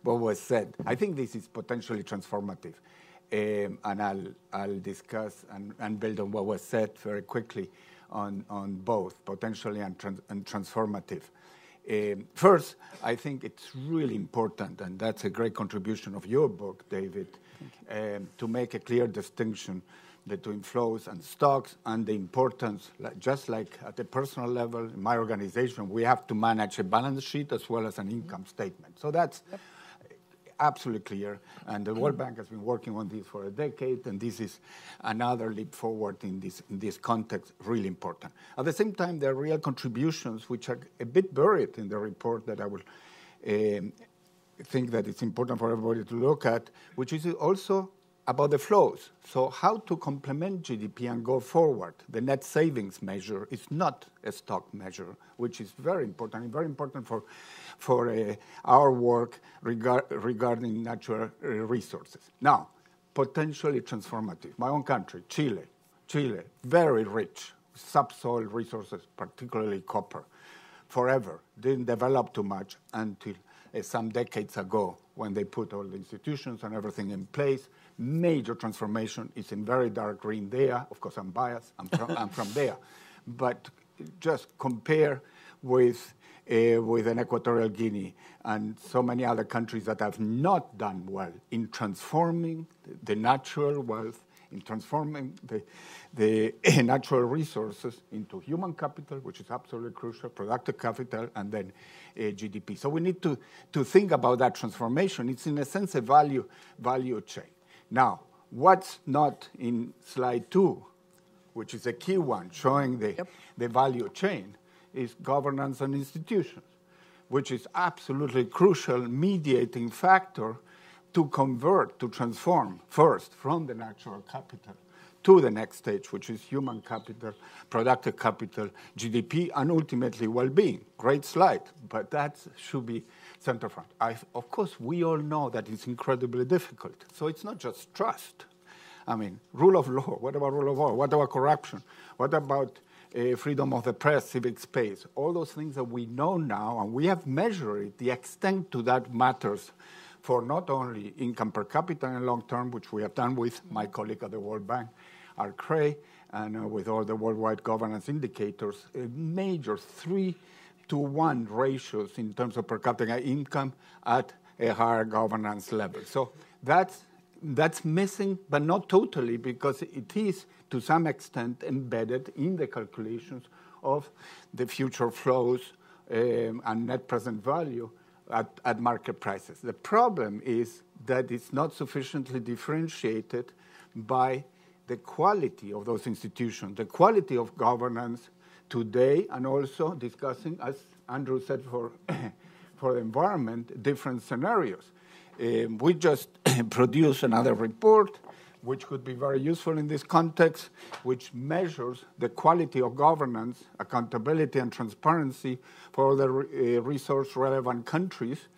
what was said. I think this is potentially transformative. And I'll discuss and build on what was said very quickly on both, potentially and transformative. First, I think it's really important, and that's a great contribution of your book, David, to make a clear distinction between flows and stocks and the importance, just like at the personal level, in my organization, we have to manage a balance sheet as well as an income statement. So that's absolutely clear, and the World Bank has been working on this for a decade, and this is another leap forward in this context, really important. At the same time, there are real contributions which are a bit buried in the report that I will think that it's important for everybody to look at, which is also about the flows. So how to complement GDP and go forward. The net savings measure is not a stock measure, which is very important, and very important for our work regarding natural resources. Now, potentially transformative. My own country, Chile, very rich, subsoil resources, particularly copper, forever. Didn't develop too much until some decades ago when they put all the institutions and everything in place. Major transformation is in very dark green there. Of course, I'm biased. I'm from there. But just compare with an Equatorial Guinea and so many other countries that have not done well in transforming the natural wealth, in transforming the natural resources into human capital, which is absolutely crucial, productive capital, and then GDP. So we need to think about that transformation. It's, in a sense, a value chain. Now, what's not in slide 2, which is a key one, showing the value chain, is governance and institutions, which is absolutely crucial mediating factor to convert, to transform, first from the natural capital to the next stage, which is human capital, productive capital, GDP, and ultimately well-being. Great slide, but that should be center front. Of course, we all know that it's incredibly difficult. So it's not just trust. I mean, rule of law. What about rule of law? What about corruption? What about freedom of the press, civic space? All those things that we know now, and we have measured it, the extent to that matters for not only income per capita in long term, which we have done with my colleague at the World Bank, Art Cray, and with all the worldwide governance indicators, a major 3-to-1 ratios in terms of per capita income at a higher governance level. So that's missing, but not totally, because it is to some extent embedded in the calculations of the future flows and net present value at market prices. The problem is that it's not sufficiently differentiated by the quality of those institutions, the quality of governance today, and also discussing, as Andrew said, for the environment, different scenarios. We just produced another report, which could be very useful in this context, which measures the quality of governance, accountability, and transparency for the resource-relevant countries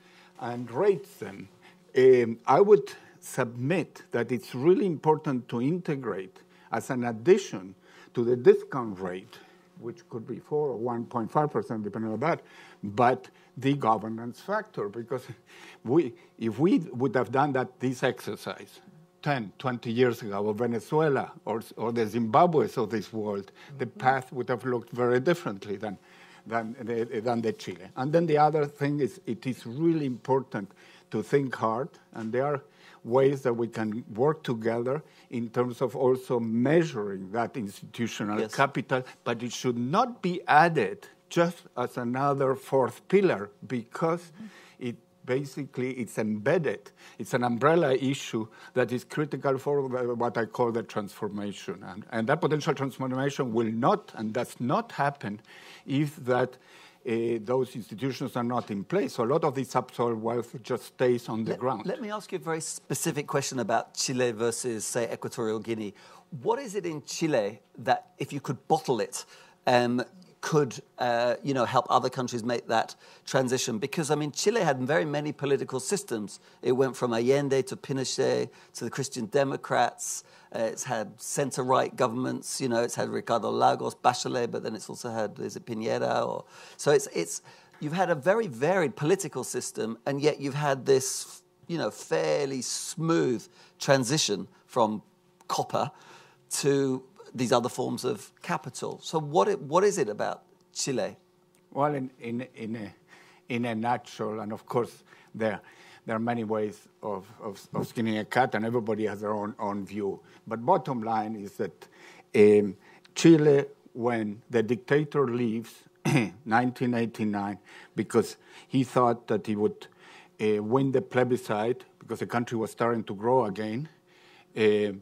and rates them. I would submit that it's really important to integrate, as an addition to the discount rate, which could be 4 or 1.5%, depending on that, but the governance factor. Because if we would have done this exercise 10, 20 years ago, or Venezuela, or the Zimbabwe's of this world, the path would have looked very differently than the Chile. And then the other thing is, it is really important to think hard, and there are ways that we can work together in terms of also measuring that institutional capital, but it should not be added just as another fourth pillar, because it's embedded. It's an umbrella issue that is critical for what I call the transformation. And that potential transformation will not and does not happen if those institutions are not in place. So a lot of the subsoil wealth just stays on the ground. Let me ask you a very specific question about Chile versus, say, Equatorial Guinea. What is it in Chile that, if you could bottle it, could help other countries make that transition? Because, I mean, Chile had very many political systems. It went from Allende to Pinochet to the Christian Democrats. It's had center-right governments. It's had Ricardo Lagos, Bachelet, but then it's also had, is it Piñera? So you've had a very varied political system, and yet you've had this, fairly smooth transition from copper to these other forms of capital. So what is it about Chile? Well, in a nutshell, and of course there are many ways of skinning a cat, and everybody has their own view. But bottom line is that Chile, when the dictator leaves, 1989, because he thought that he would win the plebiscite because the country was starting to grow again,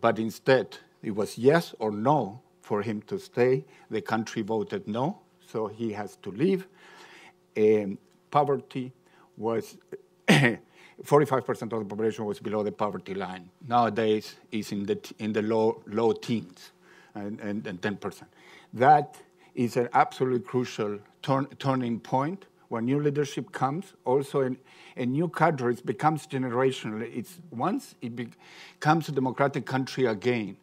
but instead it was yes or no for him to stay. The country voted no, so he has to leave. Poverty was 45% of the population was below the poverty line. Nowadays, it's in the low teens and 10%. That is an absolutely crucial turning point. When new leadership comes, also a new cadre becomes generational. Once it becomes a democratic country again,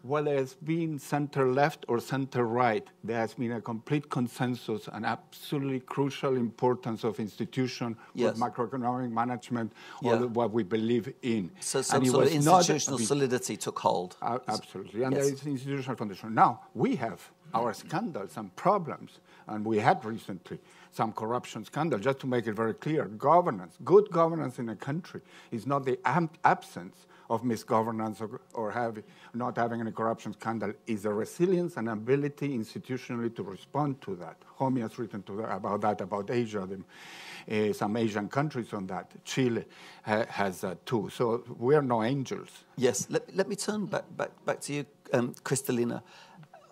whether it's been center-left or center-right, there has been a complete consensus and absolutely crucial importance of institution with macroeconomic management, all what we believe in. So some sort of institutional solidity took hold. Absolutely, and there is institutional foundation. Now, we have our scandals and problems, and we had recently some corruption scandal. Just to make it very clear, good governance in a country is not the absence of misgovernance or not having any corruption scandal. Is the resilience and ability institutionally to respond to that. Homi has written about Asia, some Asian countries on that. Chile has that too. So we are no angels. Yes. Let me turn back to you, Kristalina.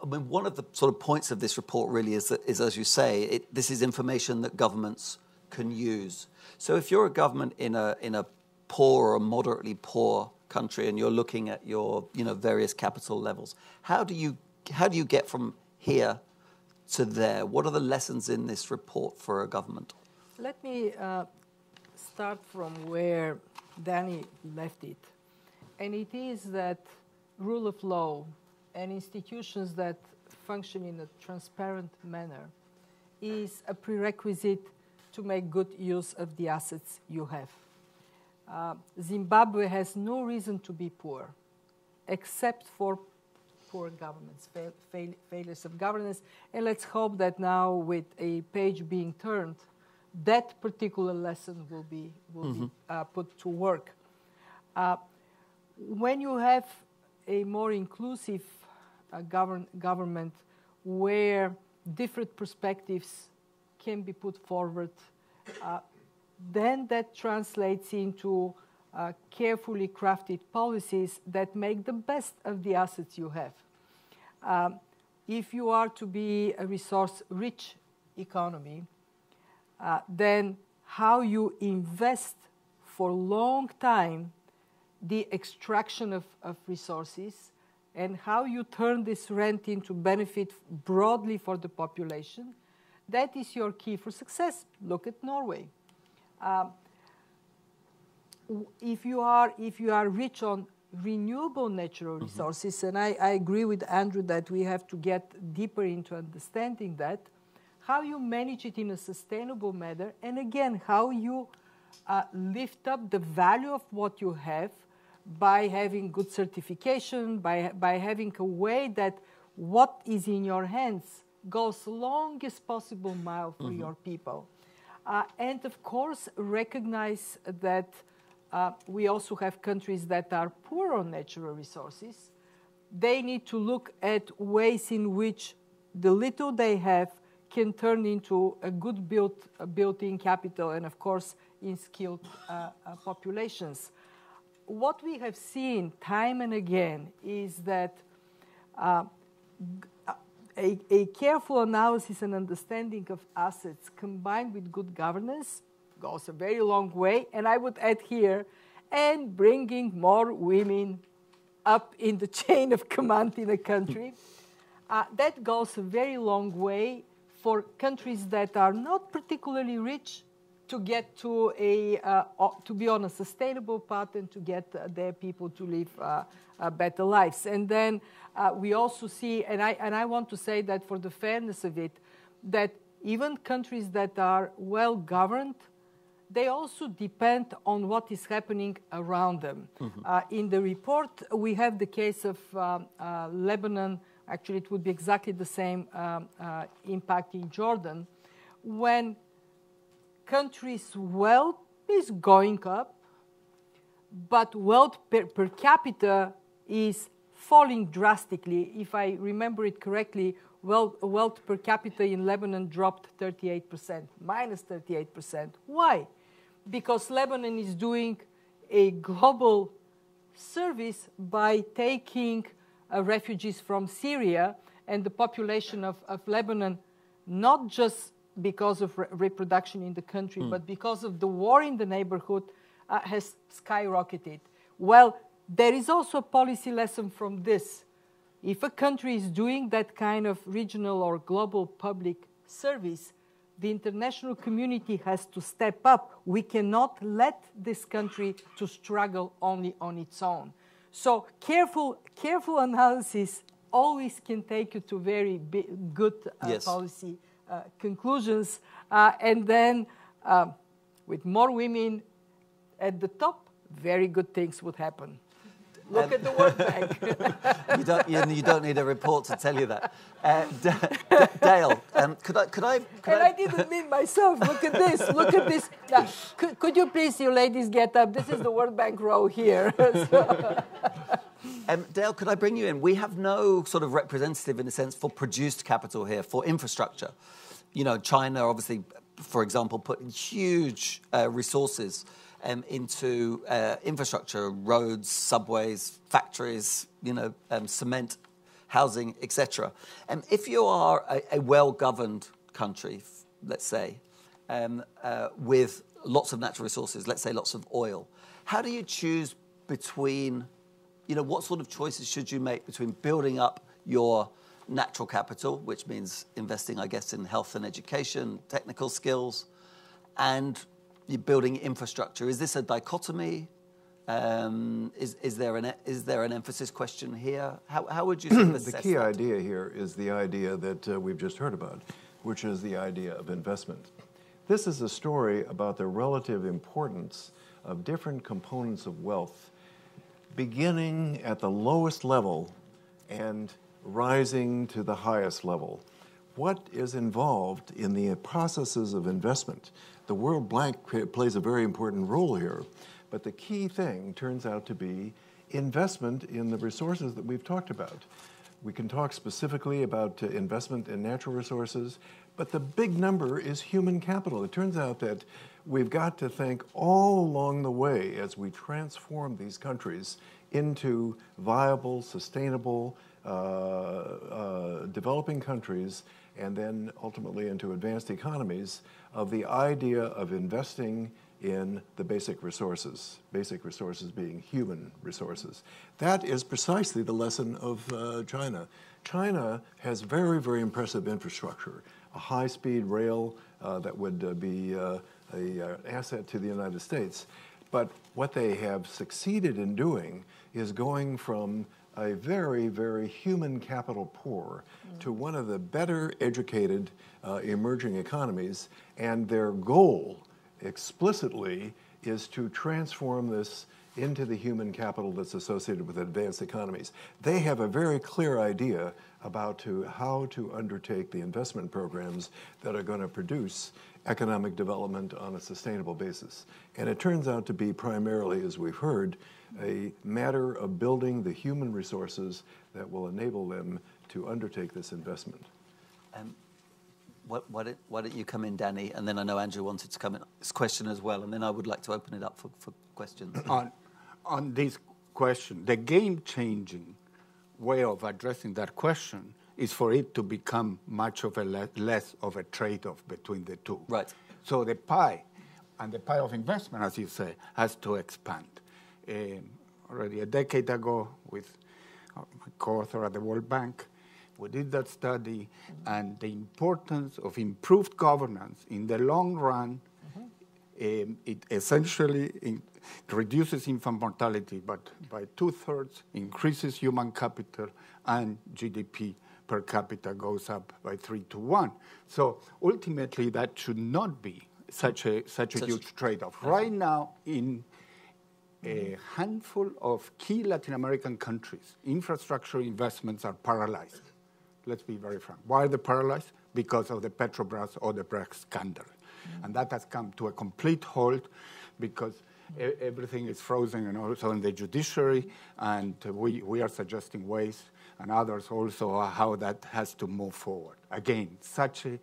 I mean, one of the sort of points of this report really is, as you say, this is information that governments can use. So if you're a government in a poor or moderately poor country and you're looking at your various capital levels, how do you get from here to there? What are the lessons in this report for a government? Let me start from where Danny left it. And it is that rule of law and institutions that function in a transparent manner is a prerequisite to make good use of the assets you have. Zimbabwe has no reason to be poor, except for poor governments, failures of governance. And let's hope that now, with a page being turned, that particular lesson will be put to work. When you have a more inclusive government where different perspectives can be put forward, then that translates into carefully crafted policies that make the best of the assets you have. If you are to be a resource-rich economy, then how you invest for a long time the extraction of resources and how you turn this rent into benefit broadly for the population, that is your key for success. Look at Norway. If you are rich on renewable natural resources, and I agree with Andrew that we have to get deeper into understanding that, how you manage it in a sustainable manner, and again, how you lift up the value of what you have by having good certification, by having a way that what is in your hands goes the longest possible mile for your people. And of course, recognize that we also have countries that are poor on natural resources. They need to look at ways in which the little they have can turn into a good built-in capital and, of course, in skilled populations. What we have seen time and again is that a careful analysis and understanding of assets combined with good governance goes a very long way. And I would add here, and bringing more women up in the chain of command in a country, that goes a very long way for countries that are not particularly rich to get to to be on a sustainable path and to get their people to live better lives. And then we also see, and I want to say that for the fairness of it, that even countries that are well governed, they also depend on what is happening around them. In the report, we have the case of Lebanon. Actually, it would be exactly the same impact in Jordan, when countries' wealth is going up, but wealth per capita is falling drastically. If I remember it correctly, wealth per capita in Lebanon dropped 38%, minus 38%. Why? Because Lebanon is doing a global service by taking refugees from Syria, and the population of Lebanon, not just because of reproduction in the country, but because of the war in the neighborhood, has skyrocketed. Well, there is also a policy lesson from this. If a country is doing that kind of regional or global public service, the international community has to step up. We cannot let this country to struggle only on its own. So careful analysis always can take you to very good policy conclusions. And then with more women at the top, very good things would happen. Look at the World Bank. you don't need a report to tell you that. Dale, could I? And I didn't mean myself. Look at this. Look at this. Now, could you please, you ladies, get up? This is the World Bank row here. Dale, could I bring you in? We have no sort of representative, in a sense, for produced capital here, for infrastructure. You know, China, obviously, for example, put huge resources into infrastructure, roads, subways, factories, cement, housing, etc. If you are a well-governed country, let's say, with lots of natural resources, let's say lots of oil, how do you choose between, what sort of choices should you make between building up your natural capital, which means investing, I guess, in health and education, technical skills, and you're building infrastructure? Is this a dichotomy? Is there an emphasis question here? How would you assess the key idea here is the idea that we've just heard about, which is the idea of investment. This is a story about the relative importance of different components of wealth, beginning at the lowest level and rising to the highest level. What is involved in the processes of investment? The World Bank plays a very important role here, but the key thing turns out to be investment in the resources that we've talked about. We can talk specifically about investment in natural resources, but the big number is human capital. It turns out that we've got to think all along the way as we transform these countries into viable, sustainable, developing countries, and then ultimately into advanced economies, of the idea of investing in the basic resources being human resources. That is precisely the lesson of China. China has very, very impressive infrastructure, a high-speed rail that would be an asset to the United States. But what they have succeeded in doing is going from a very, very human capital poor to one of the better educated emerging economies, and their goal explicitly is to transform this into the human capital that's associated with advanced economies. They have a very clear idea about how to undertake the investment programs that are going to produce economic development on a sustainable basis. And it turns out to be primarily, as we've heard, a matter of building the human resources that will enable them to undertake this investment. Why don't you come in, Danny, and then I know Andrew wanted to come in this question as well, and then I would like to open it up for questions. On this question, the game-changing way of addressing that question is for it to become much of a less of a trade-off between the two. Right. So the pie, and the pie of investment, as you say, has to expand. Already a decade ago, with my co-author at the World Bank, we did that study, and the importance of improved governance in the long run, it essentially reduces infant mortality, but by 2/3, increases human capital, and GDP per capita goes up by 3 to 1. So ultimately, that should not be such a huge trade-off. Right now, in a handful of key Latin American countries, infrastructure investments are paralyzed. Let's be very frank. Why are they paralyzed? Because of the Petrobras Odebrecht scandal. And that has come to a complete halt because everything is frozen, and also in the judiciary, and we are suggesting ways, and others also, how that has to move forward. Again, such a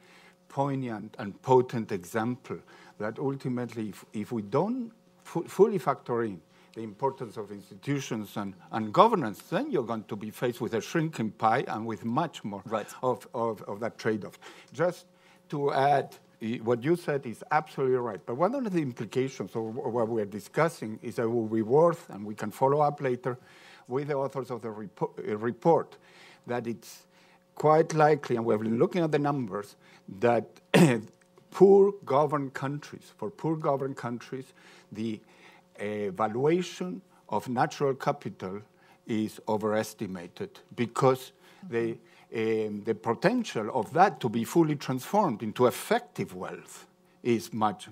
poignant and potent example that ultimately, if we don't fully factor in the importance of institutions and governance, then you're going to be faced with a shrinking pie and with much more of that trade-off. Just to add, what you said is absolutely right. But one of the implications of what we're discussing is that will be worth, and we can follow up later with the authors of the report, that it's quite likely, and we've been looking at the numbers, that for poor governed countries, the valuation of natural capital is overestimated because the potential of that to be fully transformed into effective wealth is much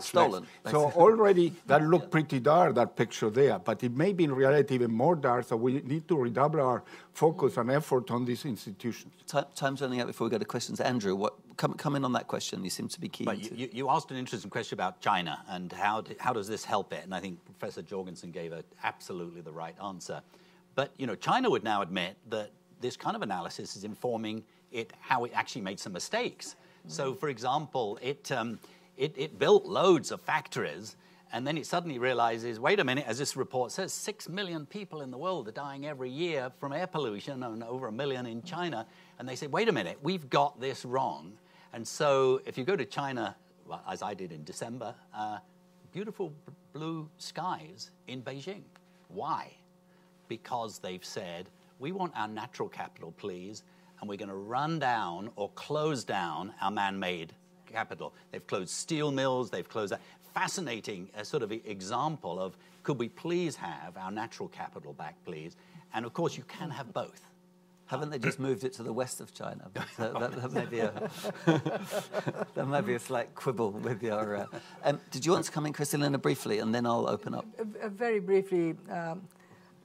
stolen. So already that looked pretty dark, that picture there, but it may be in reality even more dark, so we need to redouble our focus and effort on these institutions. Time's running out before we go to questions. Andrew, come in on that question. You seem to be keen. But you asked an interesting question about China and how does this help it? And I think Professor Jorgensen gave absolutely the right answer. But China would now admit that this kind of analysis is informing it how it actually made some mistakes. So, for example, it built loads of factories, and then it suddenly realizes, wait a minute, as this report says, 6 million people in the world are dying every year from air pollution, and over 1 million in China. And they say, wait a minute, we've got this wrong. And so if you go to China, well, as I did in December, beautiful blue skies in Beijing. Why? Because they've said, we want our natural capital, please, and we're going to run down or close down our man-made capital. They've closed steel mills, they've closed that. Fascinating sort of example of, could we please have our natural capital back, please? And of course, you can have both. Haven't they just moved it to the west of China? That may be a slight quibble with your... did you want to come in, Kristalina, briefly, and then I'll open up? Very briefly.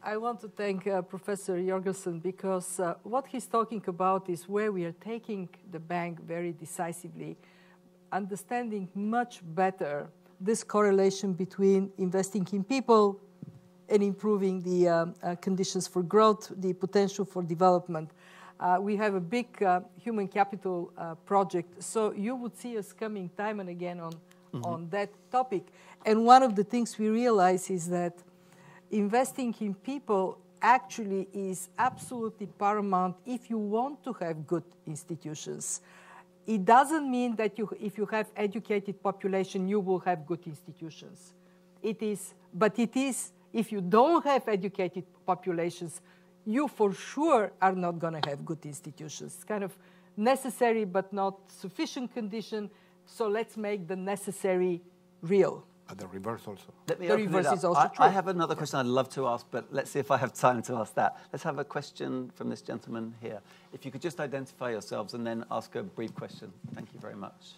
I want to thank Professor Jorgensen because what he's talking about is where we are taking the bank very decisively, understanding much better this correlation between investing in people and improving the conditions for growth, the potential for development. We have a big human capital project, so you would see us coming time and again on that topic. And one of the things we realize is that investing in people actually is absolutely paramount if you want to have good institutions. It doesn't mean that if you have educated population, you will have good institutions. But it is, if you don't have educated populations, you for sure are not going to have good institutions. It's kind of necessary but not sufficient condition, so let's make the necessary real. but the reverse also. Let me The open it reverse up. is also true. I have another question I'd love to ask, but let's see if I have time to ask that. Let's have a question from this gentleman here. If you could just identify yourselves and then ask a brief question. Thank you very much.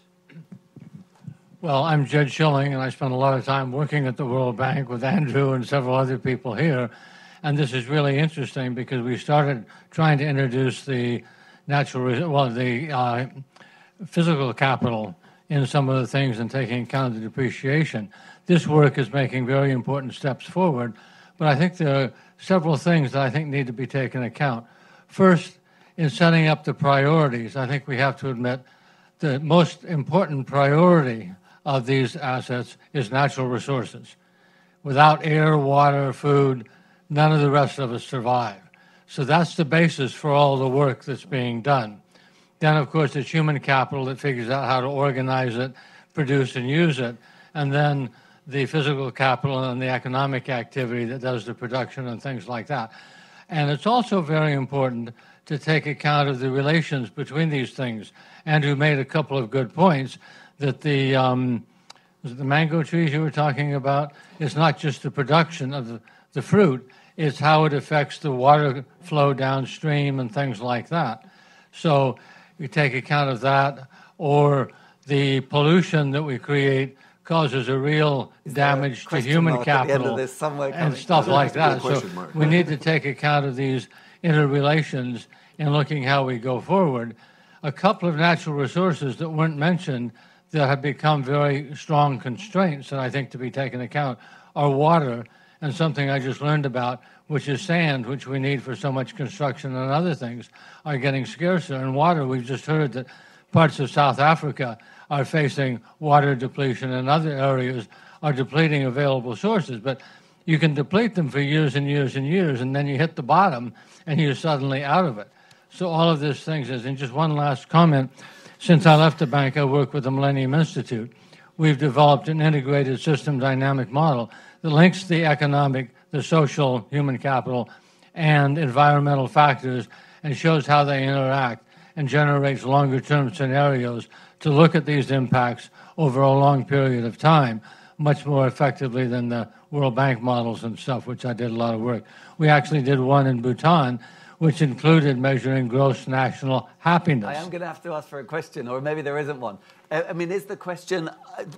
Well, I'm Jed Schilling, and I spent a lot of time working at the World Bank with Andrew and several other people here. And this is really interesting because we started trying to introduce the physical capital in some of the things and taking account of the depreciation. This work is making very important steps forward, but I think there are several things that I think need to be taken account. First, in setting up the priorities, I think we have to admit the most important priority of these assets is natural resources. Without air, water, food, none of the rest of us survive. So that's the basis for all the work that's being done. Then, of course, it's human capital that figures out how to organize it, produce and use it, and then the physical capital and the economic activity that does the production and things like that. And it's also very important to take account of the relations between these things. Andrew made a couple of good points that was it the mango trees you were talking about? It's not just the production of the fruit, it's how it affects the water flow downstream and things like that. So you take account of that, or the pollution that we create causes a real damage to human capital and stuff like that. So we need to take account of these interrelations in looking how we go forward. A couple of natural resources that weren't mentioned that have become very strong constraints that I think to be taken account are water and something I just learned about, which is sand, which we need for so much construction and other things, are getting scarcer. And water, we've just heard that parts of South Africa are facing water depletion and other areas are depleting available sources. But you can deplete them for years and years and years, and then you hit the bottom and you're suddenly out of it. So all of these things is, and just one last comment, since I left the bank, I work with the Millennium Institute. We've developed an integrated system dynamic model that links the economic, the social, human capital, and environmental factors and shows how they interact and generates longer-term scenarios to look at these impacts over a long period of time, much more effectively than the World Bank models and stuff, which I did a lot of work. We actually did one in Bhutan, which included measuring gross national happiness. I am going to have to ask for a question, or maybe there isn't one. I mean, is the question,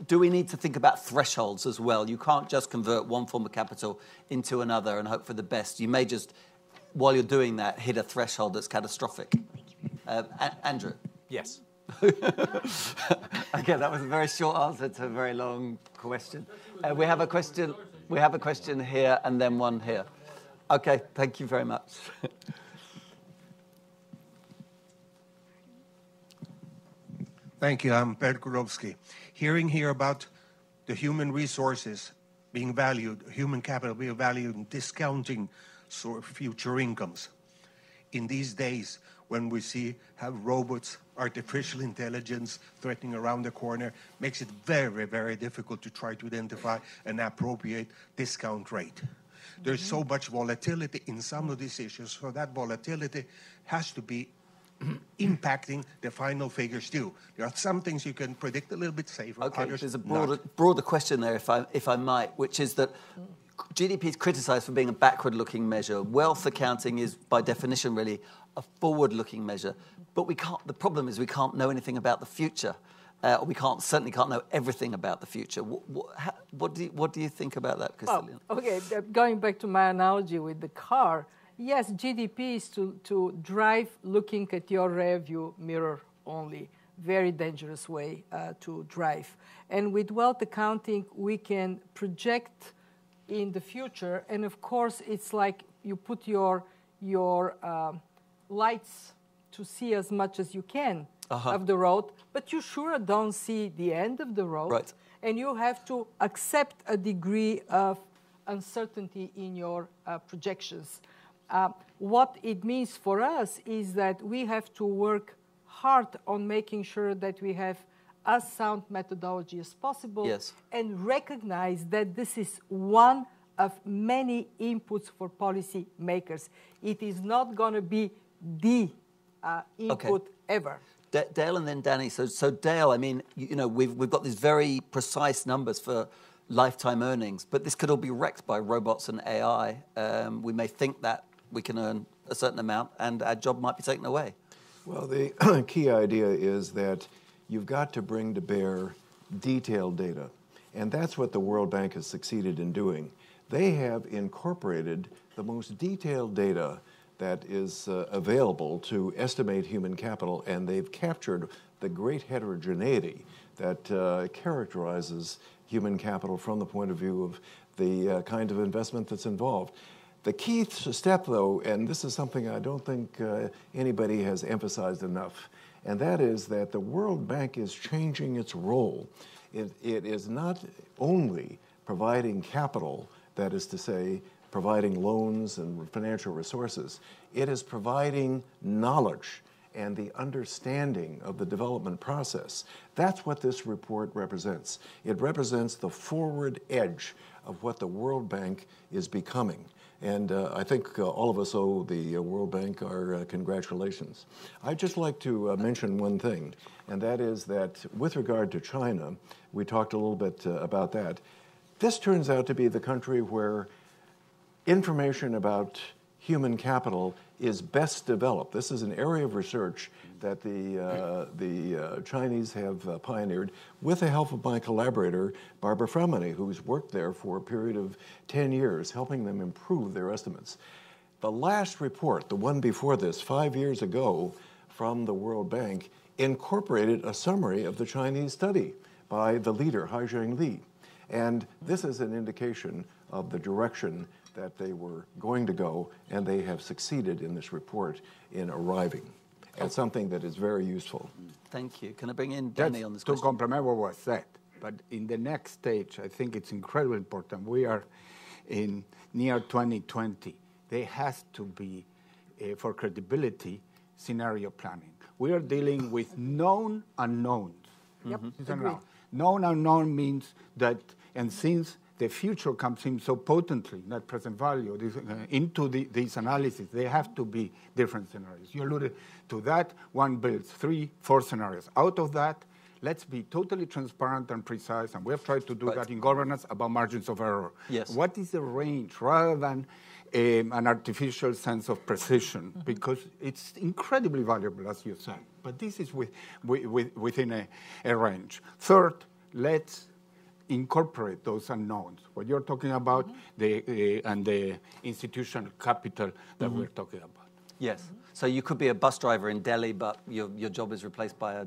do we need to think about thresholds as well? You can't just convert one form of capital into another and hope for the best. You may just, while you're doing that, hit a threshold that's catastrophic. Andrew? Yes. Okay, that was a very short answer to a very long question. We have a question here and then one here. Okay, thank you very much. Thank you. I'm Per Kurovsky. Hearing here about the human resources being valued, human capital being valued, and discounting sort of future incomes. In these days, when we have robots, artificial intelligence threatening around the corner, makes it very, very difficult to try to identify an appropriate discount rate. There's so much volatility in some of these issues, so that volatility has to be impacting the final figures too. There are some things you can predict a little bit safer. Okay, others there's a not. broader question there, if I might, which is that GDP is criticised for being a backward-looking measure. Wealth accounting is, by definition, really a forward-looking measure. But we can't. The problem is we can't know anything about the future. We certainly can't know everything about the future. What do you think about that, Kristalina? Well, okay, going back to my analogy with the car, yes, GDP is to drive looking at your rear view mirror only. Very dangerous way to drive. And with wealth accounting, we can project in the future. And of course, it's like you put your lights to see as much as you can of the road, but you sure don't see the end of the road. Right. And you have to accept a degree of uncertainty in your projections. What it means for us is that we have to work hard on making sure that we have as sound methodology as possible, yes, and recognize that this is one of many inputs for policy makers. It is not going to be the input ever. Dale and then Danny. So Dale, I mean, we've got these very precise numbers for lifetime earnings. But this could all be wrecked by robots and AI. We may think that we can earn a certain amount, and our job might be taken away. Well, the key idea is that you've got to bring to bear detailed data. And that's what the World Bank has succeeded in doing. They have incorporated the most detailed data that is available to estimate human capital, and they've captured the great heterogeneity that characterizes human capital from the point of view of the kind of investment that's involved. The key step, though, and this is something I don't think anybody has emphasized enough, and that is that the World Bank is changing its role. It is not only providing capital, that is to say, providing loans and financial resources. It is providing knowledge and the understanding of the development process. That's what this report represents. It represents the forward edge of what the World Bank is becoming. And I think all of us owe the World Bank our congratulations. I'd just like to mention one thing, and that is that with regard to China, we talked a little bit about that. This turns out to be the country where information about human capital is best developed. This is an area of research that the Chinese have pioneered with the help of my collaborator, Barbara Fromany, who's worked there for a period of 10 years, helping them improve their estimates. The last report, the one before this, 5 years ago, from the World Bank, incorporated a summary of the Chinese study by the leader, Haizheng Li. And this is an indication of the direction that they were going to go, and they have succeeded in this report in arriving at something that is very useful. Thank you. Can I bring in Danny on this to question? complement what was said, but in the next stage, I think it's incredibly important. We are in near 2020. There has to be, for credibility, scenario planning. We are dealing with known unknowns. Yep, It's agreed. unknown. Known unknown means that, and since the future comes in so potently, net present value, into these analyses, they have to be different scenarios. You alluded to that. One builds 3, 4 scenarios. Out of that, let's be totally transparent and precise, and we have tried to do that in governance about margins of error. Yes. What is the range rather than an artificial sense of precision? Because it's incredibly valuable, as you said, but this is within a range. Third, let's incorporate those unknowns. What you're talking about, and the institutional capital that we're talking about. Yes. So you could be a bus driver in Delhi, but your job is replaced by a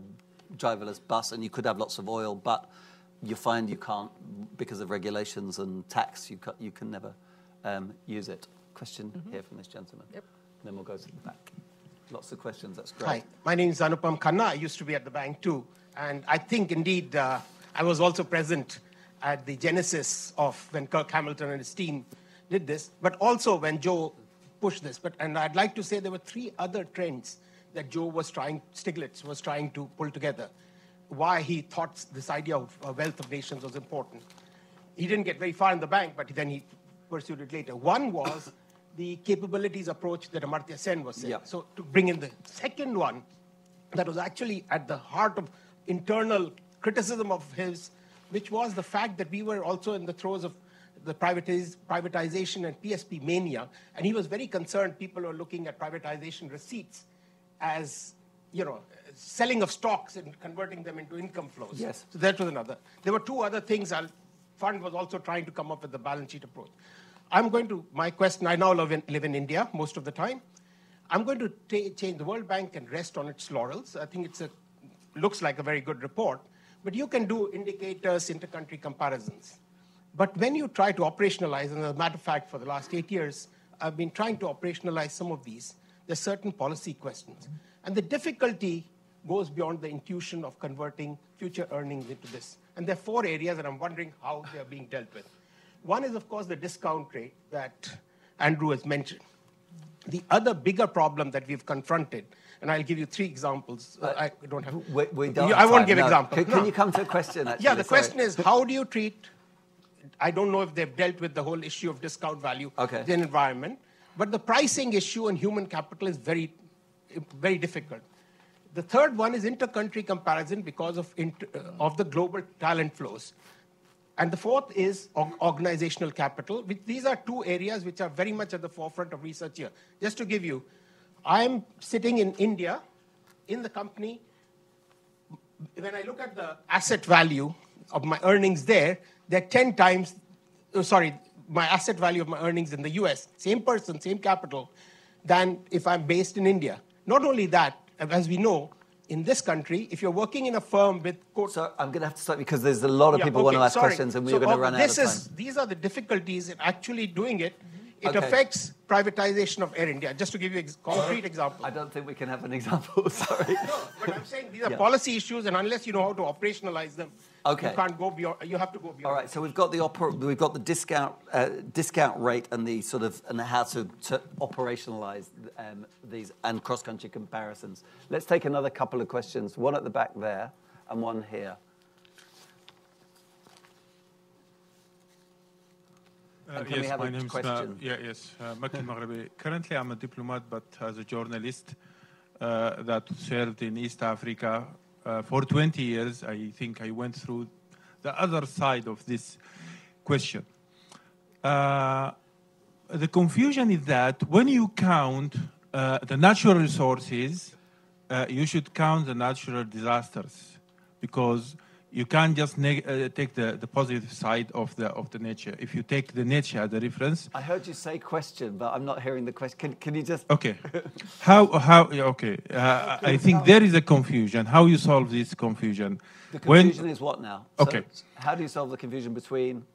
driverless bus, and you could have lots of oil, but you find you can't, because of regulations and tax, you can never use it. Question here from this gentleman. Yep. Then we'll go to the back. Lots of questions. That's great. Hi, my name is Anupam Khanna. I used to be at the bank too, and I think indeed I was also present at the genesis of when Kirk Hamilton and his team did this, but also when Joe pushed this. And I'd like to say there were 3 other trends that Stiglitz was trying to pull together, why he thought this idea of a wealth of nations was important. He didn't get very far in the bank, but then he pursued it later. One was the capabilities approach that Amartya Sen was saying. Yeah. So to bring in the second one, that was actually at the heart of internal criticism of his, which was the fact that we were also in the throes of the privatization and PSP mania, and he was very concerned people were looking at privatization receipts as, selling of stocks and converting them into income flows. Yes. So that was another. There were 2 other things. Fund was also trying to come up with the balance sheet approach. My question, I now live in India most of the time. I'm going to change the World Bank and rest on its laurels. I think looks like a very good report. But you can do indicators, intercountry comparisons. But when you try to operationalize, and as a matter of fact, for the last 8 years, I've been trying to operationalize some of these, there's certain policy questions. And the difficulty goes beyond the intuition of converting future earnings into this. And there are 4 areas that I'm wondering how they're being dealt with. One is, of course, the discount rate that Andrew has mentioned. The other bigger problem that we've confronted, and I'll give you 3 examples. I don't have. We don't. I won't give examples. Can you come to a question? Actually? Yeah, the question is, how do you treat? I don't know if they've dealt with the whole issue of discount value in environment, but the pricing issue in human capital is very, very difficult. The third one is intercountry comparison because of the global talent flows. And the fourth is organizational capital. These are two areas which are very much at the forefront of research here. Just to give you, I'm sitting in India in the company. When I look at the asset value of my earnings there, they're 10 times, my asset value of my earnings in the US, same person, same capital, than if I'm based in India. Not only that, as we know, in this country, if you're working in a firm with... So I'm going to have to stop because there's a lot of people want to ask questions and we're going to run out of time. These are the difficulties in actually doing it. It affects privatization of Air India. Just to give you a concrete example. I don't think we can have an example, sorry. No, but I'm saying these are policy issues, and unless you know how to operationalize them, you can't go beyond. You have to go beyond. All right, so we've got the discount rate and the sort of and how to operationalize these and cross-country comparisons. Let's take another couple of questions. One at the back there, and one here. Yes, my name is Maki Maghrabi. Currently, I'm a diplomat, but as a journalist that served in East Africa for 20 years, I think I went through the other side of this question. The confusion is that when you count the natural resources, you should count the natural disasters, because you can't just take the positive side of the nature. If you take the nature as a reference... I heard you say question, but I'm not hearing the question. Can you just... Okay. I think there is a confusion. How you solve this confusion? The confusion is what now? Okay. So how do you solve the confusion between...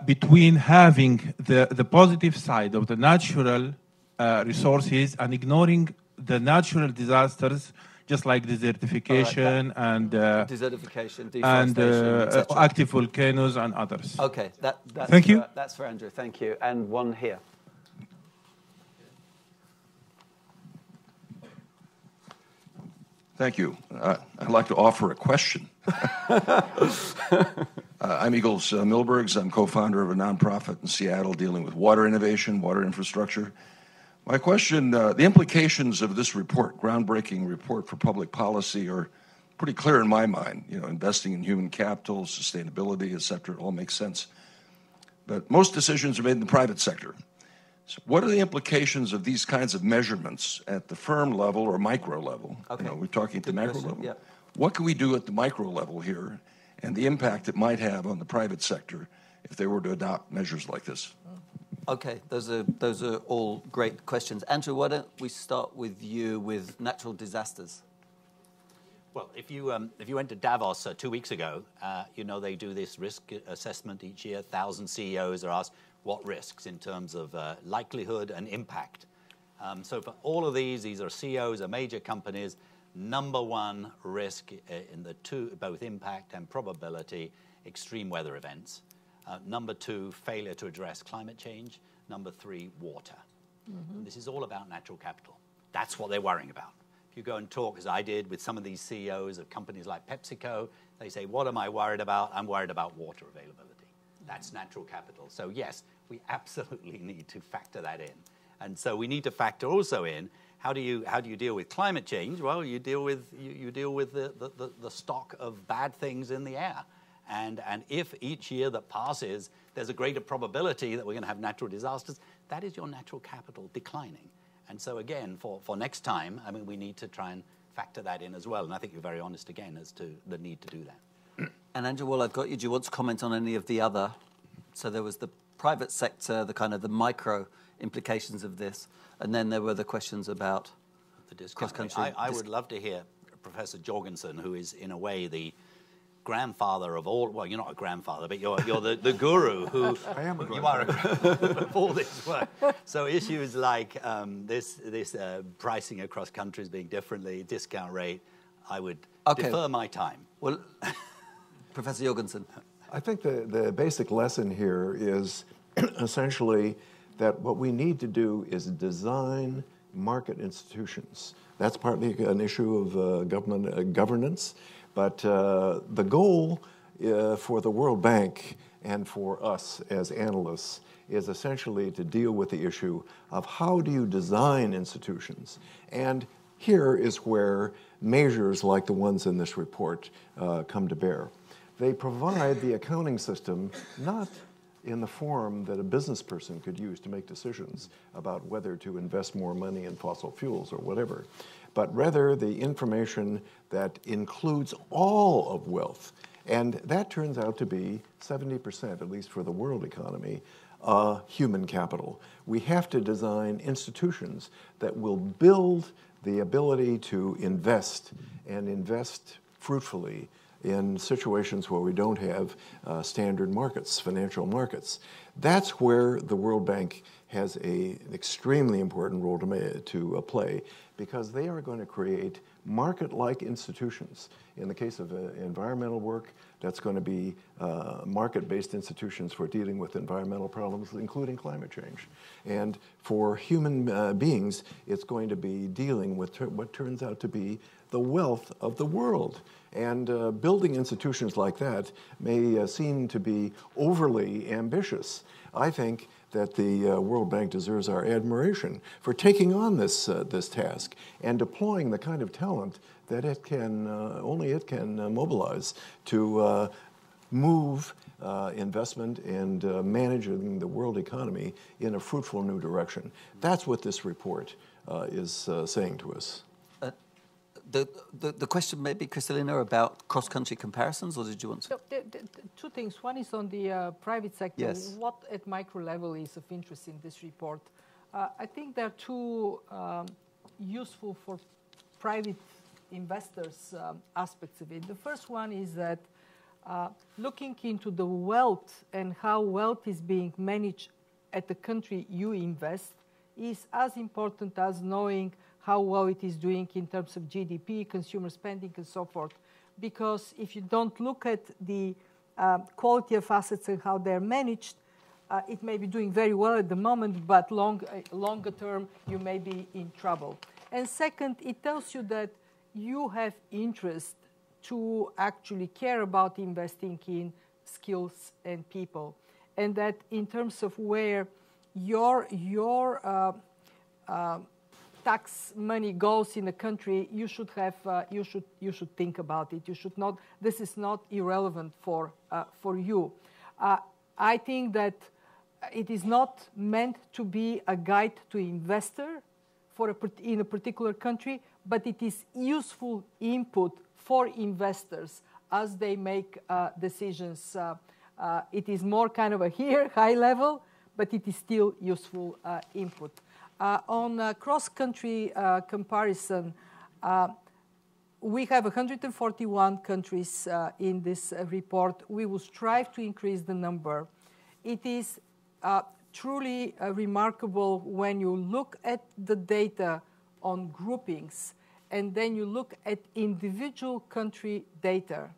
between having the positive side of the natural resources and ignoring the natural disasters, just like desertification and desertification, deforestation, and active volcanoes and others. Okay, thank you. That's for Andrew. Thank you. And one here. Thank you. I'd like to offer a question. I'm Eagles Milbergs. I'm co-founder of a nonprofit in Seattle dealing with water innovation, water infrastructure. My question, the implications of this report, groundbreaking report for public policy, are pretty clear in my mind. You know, investing in human capital, sustainability, et cetera, it all makes sense. But most decisions are made in the private sector. So what are the implications of these kinds of measurements at the firm level or micro level? Okay. You know, we're talking at the macro level. Yeah. What can we do at the micro level here, and the impact it might have on the private sector if they were to adopt measures like this? Okay, those are all great questions. Andrew, why don't we start with you with natural disasters? Well, if you went to Davos 2 weeks ago, you know they do this risk assessment each year. 1,000 CEOs are asked what risks in terms of likelihood and impact. So for all of these are CEOs of major companies. Number one risk in the two, both impact and probability, extreme weather events. Number two, failure to address climate change. Number three, water. Mm-hmm. This is all about natural capital. That's what they're worrying about. If you go and talk, as I did, with some of these CEOs of companies like PepsiCo, they say, what am I worried about? I'm worried about water availability. That's natural capital. So yes, we absolutely need to factor that in. And so we need to factor also in, how do you deal with climate change? Well, you deal with the stock of bad things in the air. And if each year that passes, there's a greater probability that we're going to have natural disasters, that is your natural capital declining. And so again, for next time, I mean, we need to try and factor that in as well. And I think you're very honest again as to the need to do that. And Andrew, while I've got you, do you want to comment on any of the other? So there was the private sector, the kind of the micro implications of this, and then there were the questions about the cross-country. I would love to hear Professor Jorgensen, who is in a way the grandfather of all. Well, you're not a grandfather, but you're the guru who I am a grandfather. You are a grandfather of all this work. So issues like this pricing across countries being differently, discount rate, I would defer my time. Well, Professor Jorgensen. I think the basic lesson here is essentially that what we need to do is design market institutions. That's partly an issue of governance, but the goal for the World Bank and for us as analysts is essentially to deal with the issue of how do you design institutions. And here is where measures like the ones in this report come to bear. they provide the accounting system not in the form that a business person could use to make decisions about whether to invest more money in fossil fuels or whatever, but rather the information that includes all of wealth. And that turns out to be 70%, at least for the world economy, human capital. We have to design institutions that will build the ability to invest and invest fruitfully in situations where we don't have standard markets, financial markets. That's where the World Bank has an extremely important role to play, because they are going to create market-like institutions. In the case of environmental work, that's going to be market-based institutions for dealing with environmental problems, including climate change. And for human beings, it's going to be dealing with what turns out to be the wealth of the world. And building institutions like that may seem to be overly ambitious. I think that the World Bank deserves our admiration for taking on this task and deploying the kind of talent that it can only it can mobilize to move investment and managing the world economy in a fruitful new direction. That's what this report is saying to us. The question may be, Kristalina, about cross-country comparisons, or did you want to? Two things. One is on the private sector. Yes. What at micro level is of interest in this report? I think there are two useful for private investors aspects of it. The first one is that looking into the wealth and how wealth is being managed at the country you invest is as important as knowing how well it is doing in terms of GDP, consumer spending, and so forth. Because if you don't look at the quality of assets and how they're managed, it may be doing very well at the moment, but longer term, you may be in trouble. And second, it tells you that you have interest to actually care about investing in skills and people. And that in terms of where your tax money goes in a country, you should have you should think about it. You should not. This is not irrelevant for you. I think that it is not meant to be a guide to investor in a particular country, but it is useful input for investors as they make decisions. It is more kind of a high level, but it is still useful input. On cross-country comparison, we have 141 countries in this report. We will strive to increase the number. It is truly remarkable when you look at the data on groupings and then you look at individual country data,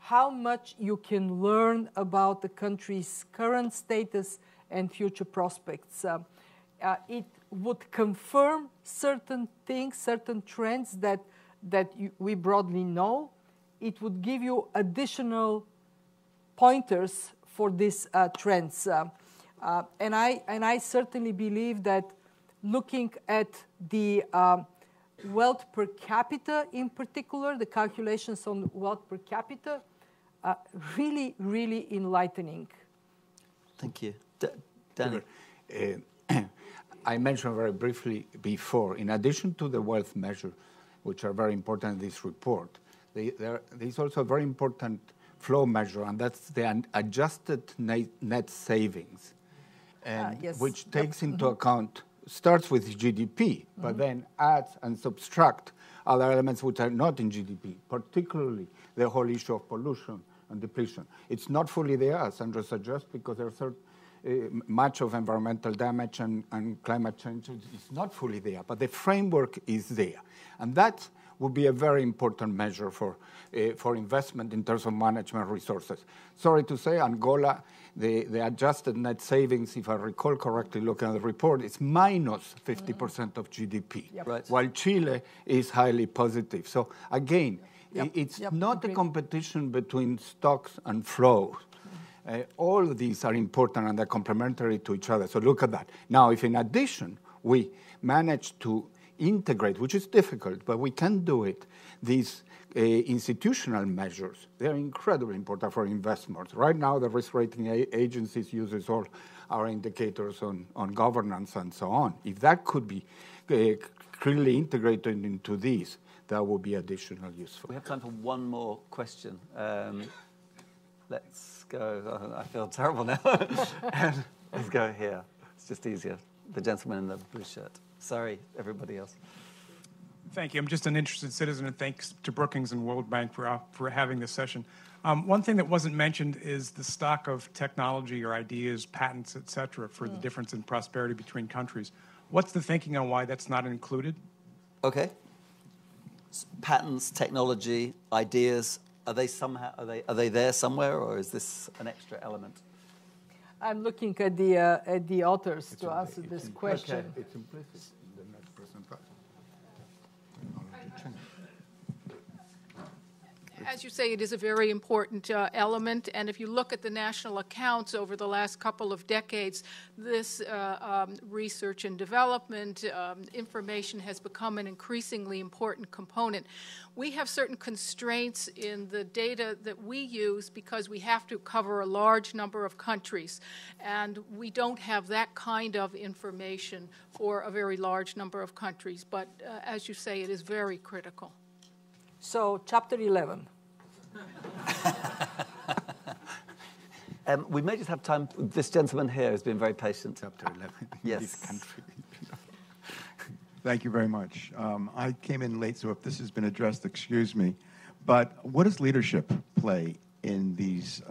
how much you can learn about the country's current status and future prospects. It would confirm certain things, certain trends that we broadly know. It would give you additional pointers for these trends. And I certainly believe that looking at the wealth per capita in particular, the calculations on wealth per capita, really, really enlightening. Thank you. Danny. I mentioned very briefly before, in addition to the wealth measure, which are very important in this report, there is also a very important flow measure, and that's the adjusted net savings, yes. which takes into account, starts with GDP, but then adds and subtract other elements which are not in GDP, particularly the whole issue of pollution and depletion. It's not fully there, as Sandra suggests, because there's much of environmental damage and climate change is not fully there, but the framework is there. And that would be a very important measure for investment in terms of management resources. Sorry to say, Angola, the adjusted net savings, if I recall correctly, looking at the report, is minus 50% of GDP, Yep. Right. while Chile is highly positive. So again, it's not a competition between stocks and flows. All of these are important and they're complementary to each other. So look at that. Now, if in addition we manage to integrate, which is difficult, but we can do it, these institutional measures. They're incredibly important for investors. Right now, the risk rating agencies uses all our indicators on governance and so on. If that could be clearly integrated into these, that would be additional useful. We have time for one more question. Let's go. I feel terrible now. Let's go here. It's just easier. The gentleman in the blue shirt. Sorry, everybody else. Thank you. I'm just an interested citizen, and thanks to Brookings and World Bank for having this session. One thing that wasn't mentioned is the stock of technology or ideas, patents, et cetera, for the difference in prosperity between countries. What's the thinking on why that's not included? Okay. Patents, technology, ideas, are they there somewhere, or is this an extra element? I'm looking at the authors to answer this question. Okay. It's implicit in the next presentation. As you say, it is a very important element, and if you look at the national accounts over the last couple of decades, this research and development information has become an increasingly important component. We have certain constraints in the data that we use because we have to cover a large number of countries, and we don't have that kind of information for a very large number of countries. But as you say, it is very critical. So, chapter 11. We may just have time. This gentleman here has been very patient. Chapter 11 yes. in this country. Thank you very much. I came in late, so if this has been addressed, excuse me. But what does leadership play in these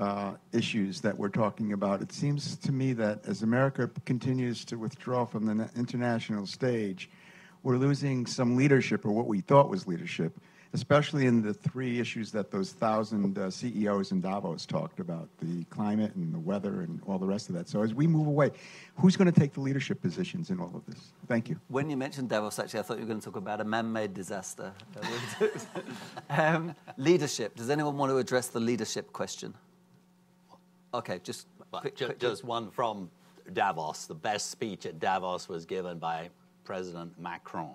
issues that we're talking about? It seems to me that as America continues to withdraw from the international stage, we're losing some leadership, or what we thought was leadership, especially in the three issues that those 1,000 CEOs in Davos talked about, the climate and the weather and all the rest of that. So as we move away, who's going to take the leadership positions in all of this? Thank you. When you mentioned Davos, actually, I thought you were going to talk about a man-made disaster. Leadership. Does anyone want to address the leadership question? Okay, just quick. Just one from Davos. The best speech at Davos was given by President Macron.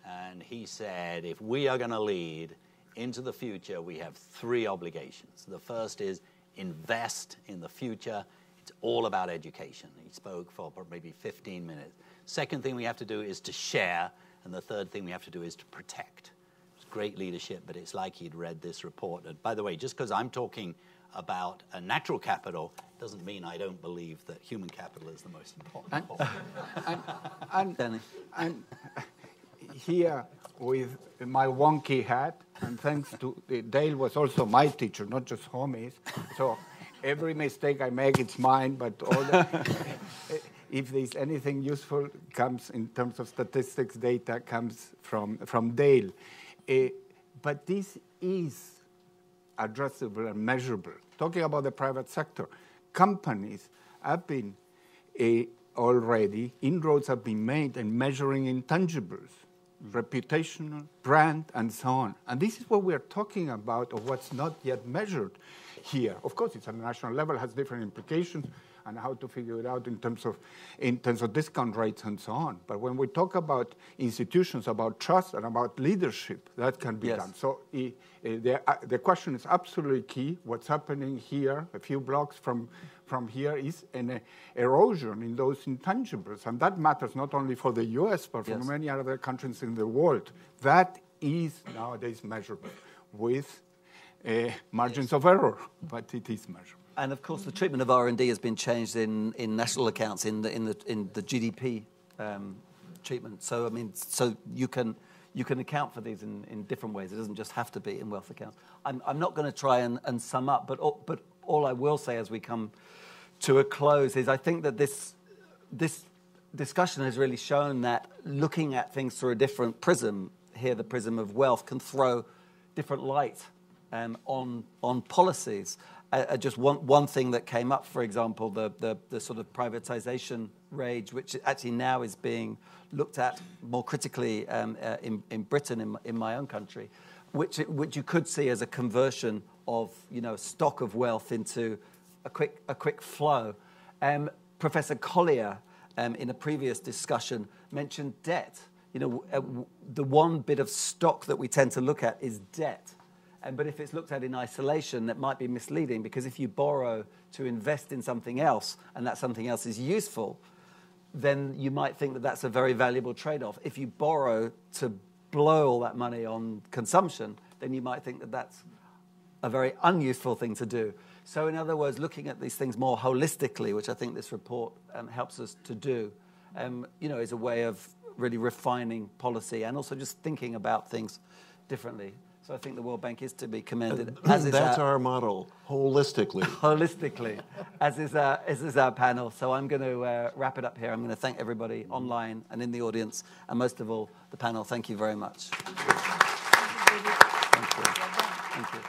And he said, if we are going to lead into the future, we have three obligations. The first is invest in the future. It's all about education. He spoke for maybe 15 minutes. Second thing we have to do is to share. And the third thing we have to do is to protect. It's great leadership, but it's like he'd read this report. And by the way, just because I'm talking about a natural capital doesn't mean I don't believe that human capital is the most important. And here with my wonky hat, and thanks to Dale was also my teacher, not just homies. So every mistake I make, it's mine. But all if there's anything useful, comes in terms of statistics, data comes from Dale. But this is addressable and measurable. Talking about the private sector, companies have been already, inroads have been made in measuring intangibles, reputational, brand, and so on. And this is what we're talking about, of what's not yet measured here. Of course, it's at a national level, has different implications, and how to figure it out in terms of discount rates and so on. But when we talk about institutions, about trust, and about leadership, that can be done. So the question is absolutely key. What's happening here, a few blocks from here, is an erosion in those intangibles. And that matters not only for the US, but for many other countries in the world. That is nowadays measurable with margins of error, but it is measurable. And of course, the treatment of R&D has been changed in national accounts, in the GDP treatment. So I mean, so you can account for these in different ways. It doesn't just have to be in wealth accounts. I'm not going to try and sum up, but all I will say as we come to a close is I think that this discussion has really shown that looking at things through a different prism, here the prism of wealth, can throw different light on policies. Just one thing that came up, for example, the sort of privatization rage, which actually now is being looked at more critically in Britain, in my own country, which you could see as a conversion of stock of wealth into a quick flow. Professor Collier, in a previous discussion, mentioned debt. the one bit of stock that we tend to look at is debt. But if it's looked at in isolation, that might be misleading, because if you borrow to invest in something else and that something else is useful, then you might think that that's a very valuable trade-off. If you borrow to blow all that money on consumption, then you might think that that's a very unuseful thing to do. So in other words, looking at these things more holistically, which I think this report helps us to do, is a way of really refining policy and also just thinking about things differently. So I think the World Bank is to be commended. That's our model, holistically. Holistically, as is our panel. So I'm going to wrap it up here. I'm going to thank everybody online and in the audience, and most of all, the panel. Thank you very much. Thank you. Thank you.